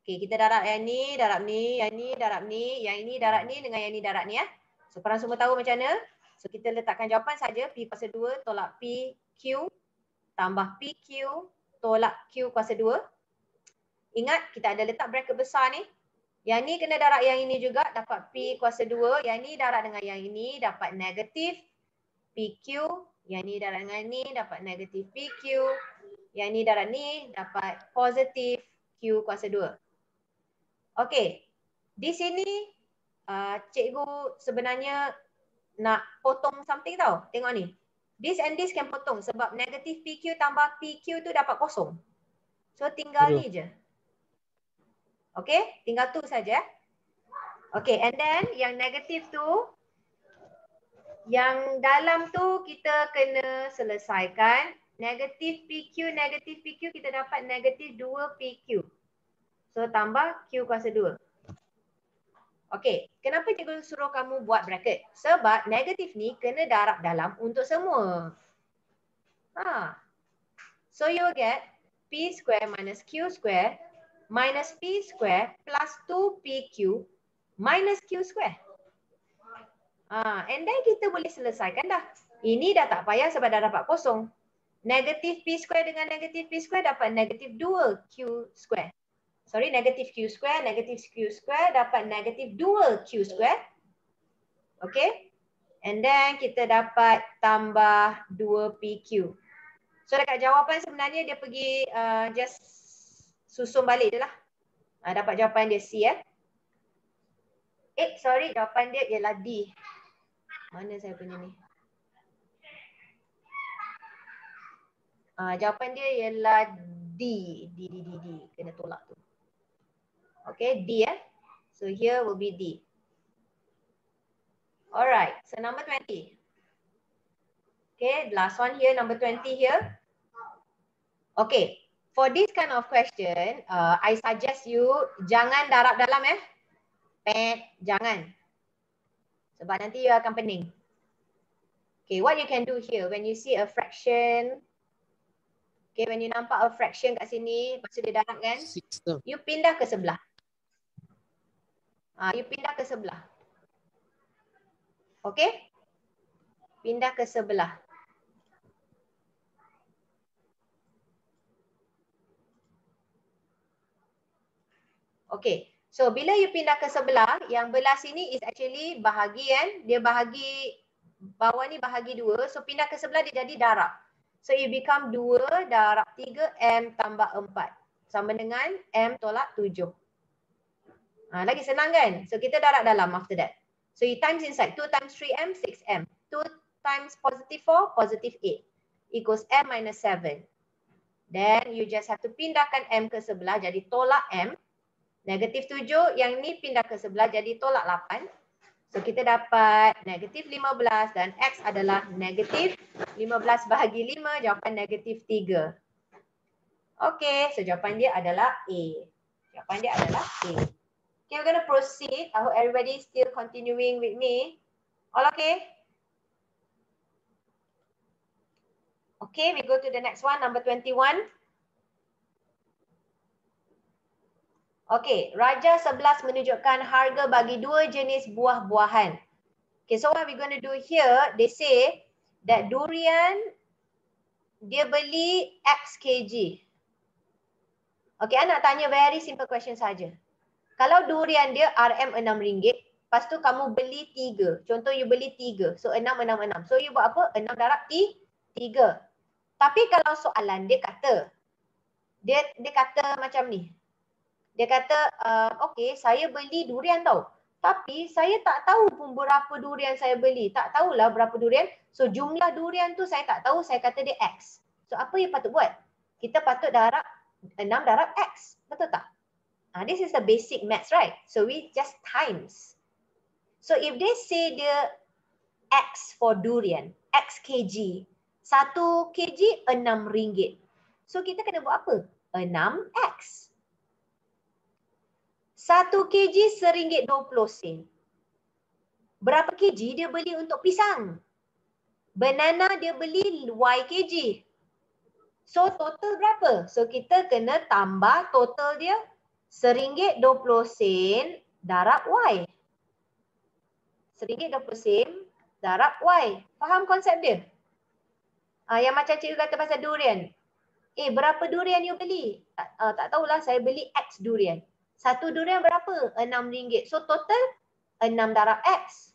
Okay, kita darab yang ni, darab ni, yang ni, darab ni, yang ini darab ni dengan yang ni darab ni ya. So korang semua tahu macam mana? So kita letakkan jawapan saja P kuasa 2 tolak PQ tambah PQ tolak Q kuasa 2. Ingat kita ada letak bracket besar ni. Yang ni kena darab yang ini juga dapat P kuasa 2. Yang ni darab dengan yang ini dapat negatif PQ. Yang ni darab dengan ni dapat negatif PQ. Yang ni darab ni dapat positif Q kuasa 2. Okey. Di sini cikgu sebenarnya nak potong something tau. Tengok ni. This and this can potong sebab negatif PQ tambah PQ tu dapat kosong. So tinggal ni je. Okay, tinggal tu saja. Okay, and then yang negatif tu, yang dalam tu kita kena selesaikan. Negatif PQ kita dapat negatif 2 PQ. So tambah Q kuasa 2. Okay, kenapa cikgu suruh kamu buat bracket? Sebab negatif ni kena darab dalam untuk semua. So you will get P square minus Q square minus P square plus 2PQ minus Q square. And then kita boleh selesaikan dah. Ini dah tak payah sebab dah dapat kosong. Negatif P square dengan negatif P square dapat negatif 2Q square. Sorry, negatif Q square dapat negatif 2Q square. Okay. And then kita dapat tambah 2PQ. So dekat jawapan sebenarnya dia pergi just susun balik je lah. Dapat jawapan dia C sorry, jawapan dia ialah D. Mana saya punya ni? Jawapan dia ialah D. D. Kena tolak tu. Okay, D So here will be D. Alright, so number 20. Okay, last one here, number 20 here. Okay, for this kind of question, I suggest you jangan darab dalam jangan. Sebab nanti you akan pening. Okay, what you can do here, when you see a fraction, okay, when you nampak a fraction kat sini, lepas tu dia darab kan, you pindah ke sebelah. You pindah ke sebelah. Okay? Pindah ke sebelah. Okay. So, bila you pindah ke sebelah, yang belah sini is actually bahagi kan. Dia bahagi, bawah ni bahagi 2. So, pindah ke sebelah dia jadi darab. So, it become 2 darab 3 M tambah 4. Sama dengan M tolak 7. Lagi senang kan? So, kita darab dalam after that. So, you times inside. 2 times 3M, 6M. 2 times positive 4, positive 8. Equals M minus 7. Then, you just have to pindahkan M ke sebelah. Jadi, tolak M. Negatif 7. Yang ni pindah ke sebelah. Jadi, tolak 8. So, kita dapat negatif 15. Dan X adalah negatif 15 bahagi 5. Jawapan negatif 3. Okay. So, jawapan dia adalah A. Jawapan dia adalah A. Okay, we're going to proceed. I hope everybody is still continuing with me. All okay? Okay, we go to the next one, number 21. Okay, Raja 11 menunjukkan harga bagi 2 jenis buah-buahan. Okay, so what we're going to do here, they say that durian, dia beli X kg. Okay, I nak tanya very simple question saja. Kalau durian dia RM RM6, lepas tu kamu beli 3. Contoh you beli 3. So 6, 6, 6. So you buat apa? 6 darab 3. Tapi kalau soalan dia kata, dia kata macam ni. Dia kata, okay, saya beli durian tau. Tapi saya tak tahu pun berapa durian saya beli. Tak tahulah berapa durian. So jumlah durian tu saya tak tahu. Saya kata dia X. So apa yang patut buat? Kita patut darab 6 darab X. Betul tak? This is the basic maths, right? So we just times. So if they say dia X for durian, X kg, 1 kg RM6. So kita kena buat apa? 6X. 1 kg RM1.20. Berapa kg dia beli untuk pisang? Banana dia beli Y kg. So total berapa? So kita kena tambah total dia RM1.20 darab Y. RM1.20 darab Y. Faham konsep dia? Yang macam cikgu kata pasal durian. Berapa durian you beli? Tak tahulah, saya beli X durian. 1 durian berapa? RM6. So total 6 darab X.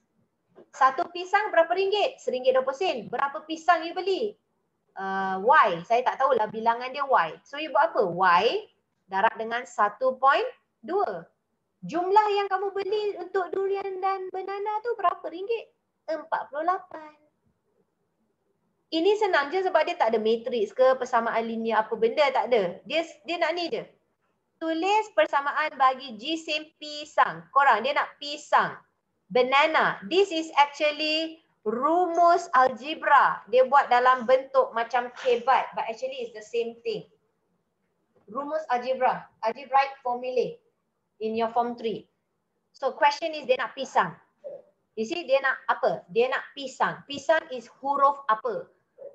1 pisang berapa ringgit? RM1.20. Berapa pisang you beli? Y. Saya tak tahulah bilangan dia Y. So you buat apa? Y darab dengan 1.2. Jumlah yang kamu beli untuk durian dan banana tu berapa ringgit? 48. Ini senang je sebab dia tak ada matriks ke persamaan linear apa benda, tak ada. Dia nak ni je. Tulis persamaan bagi jisim pisang. Korang dia nak pisang. Banana. This is actually rumus algebra. Dia buat dalam bentuk macam kebat, but actually it's the same thing. Rumus algebra, algebraic formulae in your form 3. So question is dia nak pisang. You see dia nak apa? Dia nak pisang. Pisang is huruf apa?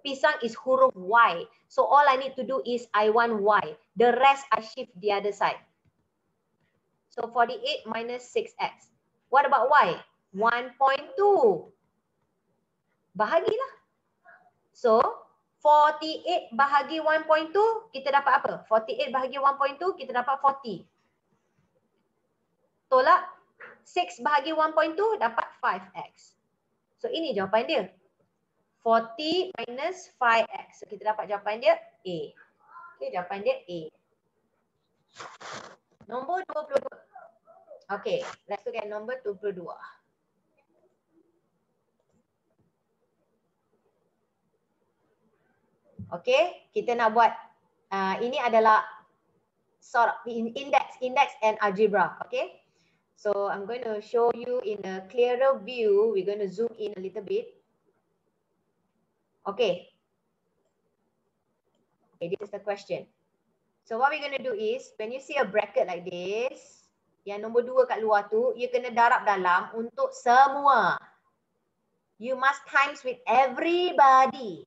Pisang is huruf Y. So all I need to do is I want Y. The rest I shift the other side. So 48 minus 6x. What about Y? 1.2. Bahagilah. So 48 bahagi 1.2 kita dapat apa? 48 bahagi 1.2 kita dapat 40. Tolak 6 bahagi 1.2 dapat 5x. So ini jawapan dia. 40 minus 5x. So kita dapat jawapan dia A. Okay, jawapan dia A. Nombor 22. Okay, let's look at nombor 22. Okay, kita nak buat ini adalah sort of index and algebra. Okay, so I'm going to show you in a clearer view. We're going to zoom in a little bit. Okay. Okay, this is the question. So what we're going to do is, when you see a bracket like this, yang nombor 2 kat luar tu, you kena darab dalam untuk semua. You must times with everybody.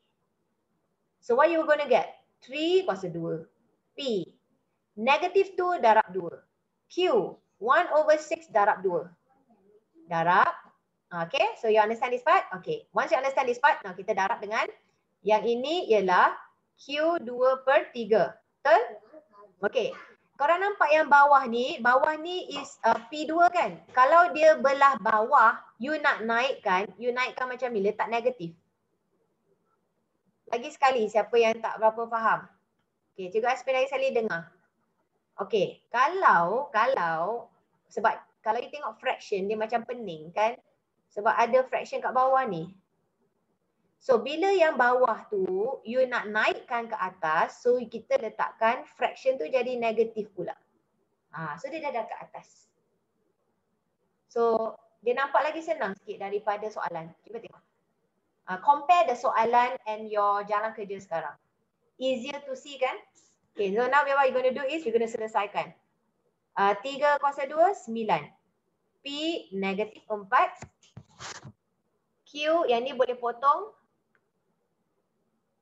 So what you going to get? 3 kuasa 2. P. Negative 2 darab 2. Q. 1/6 darab 2. Darab. Okay, so you understand this part? Okay, once you understand this part, now kita darab dengan yang ini ialah Q2/3. Betul? Okay, korang nampak yang bawah ni is P2 kan? Kalau dia belah bawah, you nak naikkan, you naikkan macam ni, letak negatif. Lagi sekali, siapa yang tak berapa faham? Okay, cikgu explain lagi sekali, dengar. Okay, kalau sebab kalau you tengok fraction, dia macam pening kan? Sebab ada fraction kat bawah ni. So bila yang bawah tu, you nak naikkan ke atas, so kita letakkan fraction tu jadi negatif pula. So dia dah ke atas. So dia nampak lagi senang sikit daripada soalan. Cuba tengok. Compare the soalan and your jalan kerja sekarang. Easier to see kan? Okay, so now what you're going to do is, you're going to selesaikan. 3 kuasa 2, 9. P negatif 4. Q yang ni boleh potong.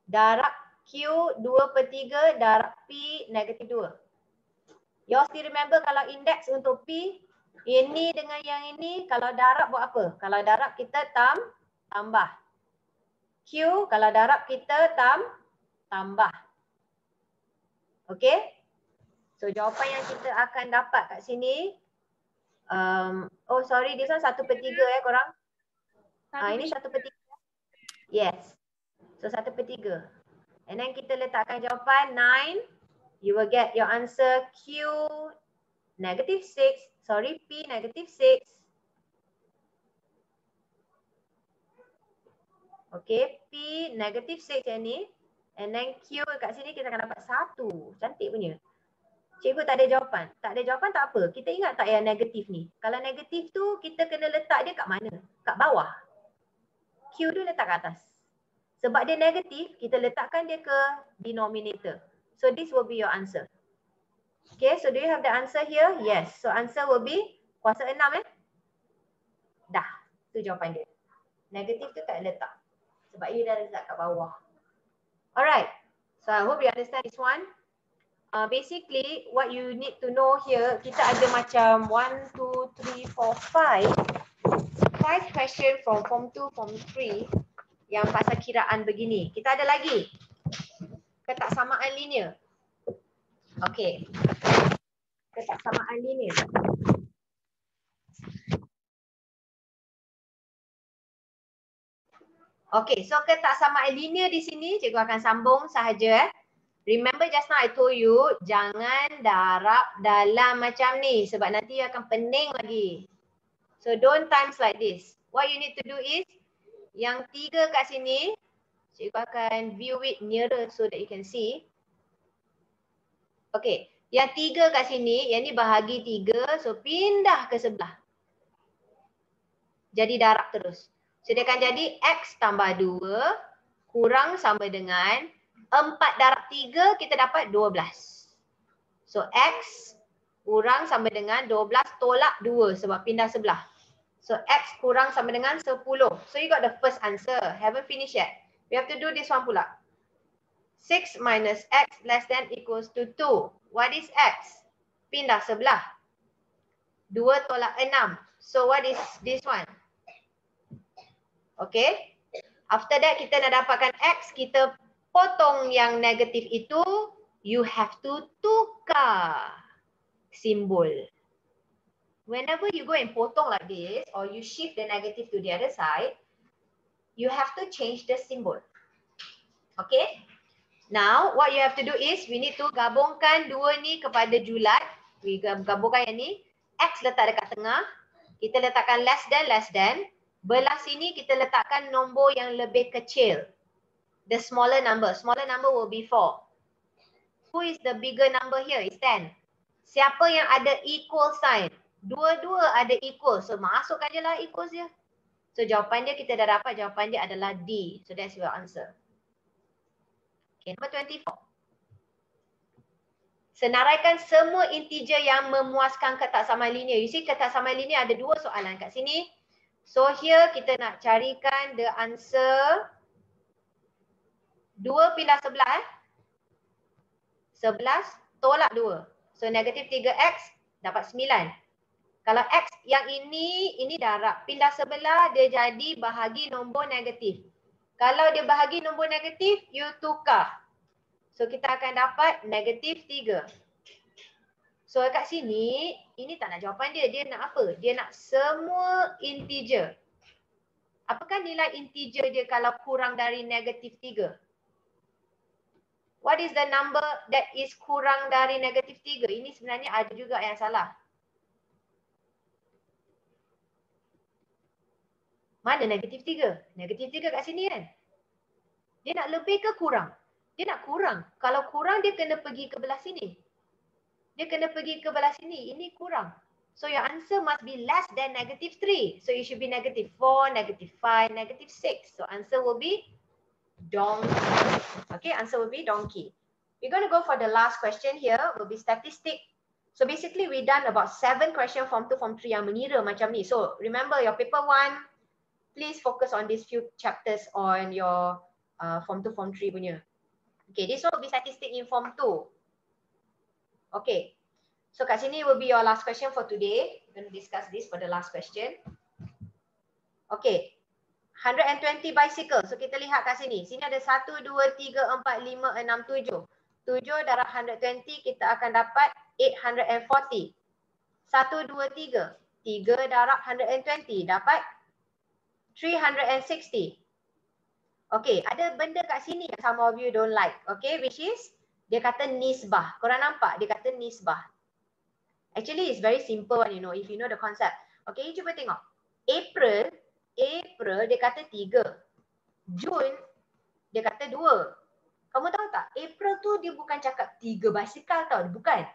Darab Q 2/3 darab P negatif 2. You still remember kalau index untuk P, ini dengan yang ini, kalau darab buat apa? Kalau darab kita tambah. Q kalau darab kita tambah. Okay? So jawapan yang kita akan dapat kat sini, oh sorry, this one 1/3 korang. Ini 1/3. Yes. So 1/3. And then kita letakkan jawapan 9. You will get your answer Q negative 6. Sorry, P negative 6. Okay, P negative 6 yang ni. And then Q kat sini kita akan dapat 1. Cantik punya. Cikgu tak ada jawapan. Tak ada jawapan tak apa. Kita ingat tak yang negatif ni? Kalau negatif tu kita kena letak dia kat mana? Kat bawah. Q tu letak kat atas. Sebab dia negatif, kita letakkan dia ke denominator. So this will be your answer. Okay, so do you have the answer here? Yes. So answer will be kuasa 6 Dah. Tu jawapan dia. Negatif tu tak letak. Sebab dia dah letak kat bawah. Alright. So I hope you understand this one. Basically, what you need to know here, kita ada macam 1, 2, 3, 4, 5 question from form 2, form 3 yang pasal kiraan begini. Kita ada lagi ketaksamaan linear. Okay. Ketaksamaan linear. Okay, so ketaksamaan linear di sini cikgu akan sambung sahaja. Remember just now I told you, jangan darab dalam macam ni sebab nanti akan pening lagi. So don't times like this. What you need to do is, yang 3 kat sini, cikgu akan view it nearer so that you can see. Okay, yang 3 kat sini, yang ni bahagi 3, so pindah ke sebelah. Jadi darab terus. So dia akan jadi X tambah 2 kurang sama dengan 4 darab 3, kita dapat 12. So X kurang sama dengan 12 tolak 2 sebab pindah sebelah. So X kurang sama dengan 10. So you got the first answer. Haven't finished yet. We have to do this one pula. 6 minus x less than equals to 2. What is x? Pindah sebelah. 2 tolak 6. So what is this one? Okay. After that kita nak dapatkan x, kita potong yang negatif itu. You have to tukar simbol. Whenever you go and potong like this, or you shift the negative to the other side, you have to change the symbol. Okay. Now, what you have to do is, we need to gabungkan dua ni kepada julat. We gabungkan yang ni. X letak dekat tengah. Kita letakkan less than. Belah sini kita letakkan nombor yang lebih kecil. The smaller number. Smaller number will be 4. Who is the bigger number here? Is 10. Siapa yang ada equal sign? Dua-dua ada equal. So, masukkan je lah equals dia. So, jawapan dia kita dah dapat. Jawapan dia adalah D. So, that's your answer. Okay, number 24. Senaraikan semua integer yang memuaskan ketaksamaan linear. You see ketaksamaan linear ada dua soalan kat sini. So here kita nak carikan the answer. 2 pindah sebelah. 11 tolak 2. So negatif 3x dapat 9. Kalau x yang ini darab. Pindah sebelah dia jadi bahagi nombor negatif. Kalau dia bahagi nombor negatif, you tukar. So kita akan dapat negatif 3. So kat sini, ini tak nak jawapan dia. Dia nak apa? Dia nak semua integer. Apakah nilai integer dia kalau kurang dari negatif 3? What is the number that is kurang dari negatif 3? Ini sebenarnya ada juga yang salah. Mana negatif 3? Negatif 3 kat sini kan? Dia nak lebih ke kurang? Dia nak kurang. Kalau kurang, dia kena pergi ke belah sini. Dia kena pergi ke belah sini. Ini kurang. So your answer must be less than negative 3. So it should be negative 4, negative 5, negative 6. So answer will be donkey. Okay, answer will be donkey. We're going to go for the last question here. Will be statistic. So basically we done about 7 question form 2, form 3 yang mengira macam ni. So remember your paper 1, please focus on these few chapters on your form 2, form 3 punya. Okay, this one will be statistic in form 2. Okay, so kat sini will be your last question for today. We're going to discuss this for the last question. Okay, 120 bicycle. So kita lihat kat sini. Sini ada 1, 2, 3, 4, 5, 6, 7. 7 darab 120 kita akan dapat 840. 1, 2, 3. 3 darab 120 dapat 360. Okay, ada benda kat sini yang some of you don't like. Okay, which is dia kata nisbah. Korang nampak? Dia kata nisbah. Actually, it's very simple one, you know, if you know the concept. Okay, cuba tengok. April dia kata 3. June, dia kata 2. Kamu tahu tak? April tu dia bukan cakap 3 basikal tau. Bukan.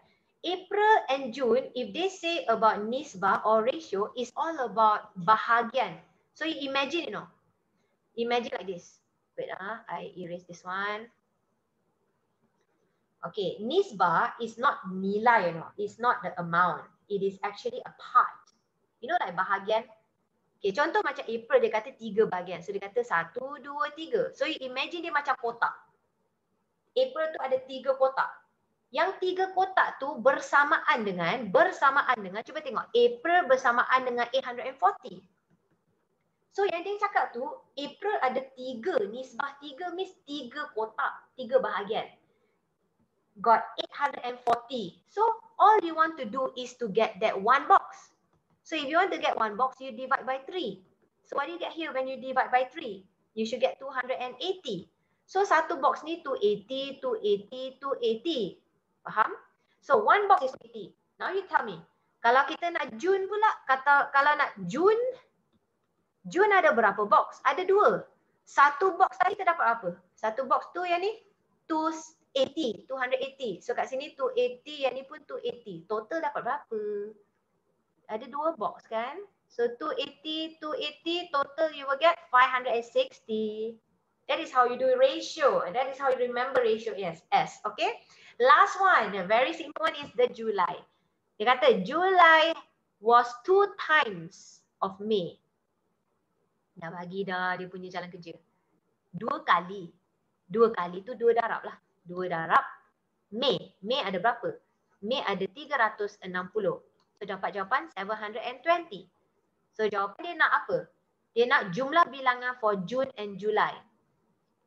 April and June, if they say about nisbah or ratio, is all about bahagian. So you imagine, you know. Imagine like this. Wait, I erase this one. Okay, nisbah is not nilai, you know. It's not the amount. It is actually a part. You know like bahagian? Okay, contoh macam April dia kata 3 bahagian. So dia kata 1, 2, 3. So you imagine dia macam kotak. April tu ada 3 kotak. Yang 3 kotak tu bersamaan dengan, cuba tengok. April bersamaan dengan 840. So yang dia cakap tu, April ada 3. Nisbah 3 means 3 kotak, 3 bahagian. Got 840. So all you want to do is to get that one box. So if you want to get one box, you divide by 3. So what do you get here when you divide by 3? You should get 280. So satu box ni 280, 280, 280. Faham? So one box is 80. Now you tell me, kalau kita nak June pula, kalau nak June ada berapa box? Ada 2. Satu box tadi kita dapat apa? Satu box tu yang ni 280. So kat sini 280, yang ni pun 280. Total dapat berapa? Ada 2 box kan? So 280, 280, total you will get 560. That is how you do ratio. And that is how you remember ratio is S. Okay? Last one, the very simple one is the July. Dia kata July was 2 times of May. Dah bagi dah dia punya jalan kerja. 2 kali. 2 kali tu 2 darab lah. 2 darab Mei. Mei ada berapa? Mei ada 360. So dapat jawapan 720. So jawapan dia nak apa? Dia nak jumlah bilangan for June and July.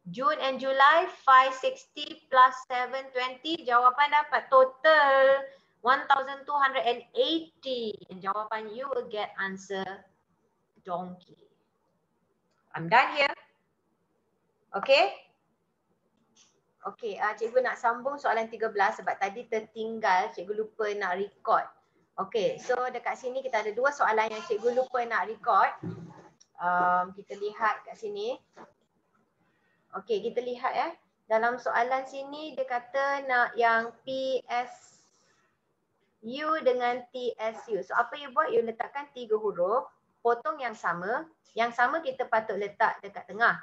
June and July 560 plus 720. Jawapan dapat total 1280. And jawapan you will get answer donkey. I'm done here. Okay. Okay, cikgu nak sambung soalan 13 sebab tadi tertinggal, cikgu lupa nak record. Okay, so dekat sini kita ada 2 soalan yang cikgu lupa nak record. Kita lihat kat sini. Okay, kita lihat ya. Dalam soalan sini dia kata nak yang PSU dengan TSU. So apa you buat? You letakkan 3 huruf, potong yang sama. Yang sama kita patut letak dekat tengah.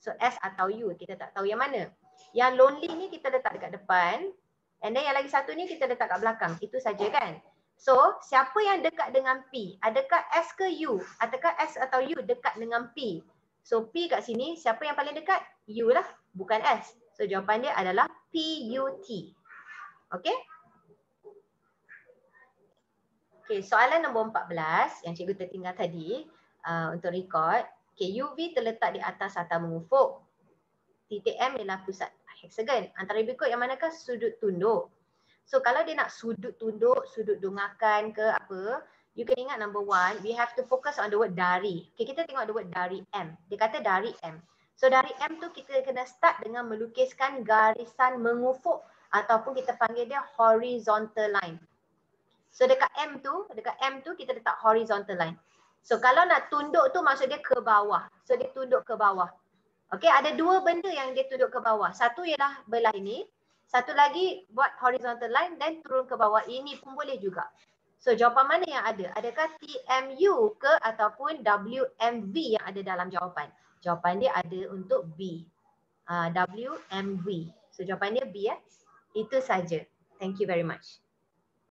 So S atau U, kita tak tahu yang mana. Yang lonely ni kita letak dekat depan. And then yang lagi satu ni kita letak kat belakang. Itu saja kan. So siapa yang dekat dengan P? Adakah S ke U? Adakah S atau U dekat dengan P? So P kat sini siapa yang paling dekat? U lah, bukan S. So jawapan dia adalah PUT. Okay? Okay, soalan nombor 14 yang cikgu tertinggal tadi untuk record. Okay, UV terletak di atas harta mengufuk. Titik M ialah pusat heksagon. Antara berikut yang manakah sudut tunduk? So kalau dia nak sudut tunduk, sudut dungakan ke apa, you can ingat number 1, we have to focus on the word dari. Okay, kita tengok the word dari M. Dia kata dari M. So dari M tu kita kena start dengan melukiskan garisan mengufuk ataupun kita panggil dia horizontal line. So dekat M tu kita letak horizontal line. So kalau nak tunduk tu maksud dia ke bawah. So dia tunduk ke bawah. Okay, ada 2 benda yang dia tunduk ke bawah. Satu ialah belah ini. Satu lagi buat horizontal line dan turun ke bawah. Ini pun boleh juga. So jawapan mana yang ada? Adakah TMU ke ataupun WMV yang ada dalam jawapan? Jawapan dia ada untuk B. WMV. So jawapan dia B ya. Itu saja. Thank you very much.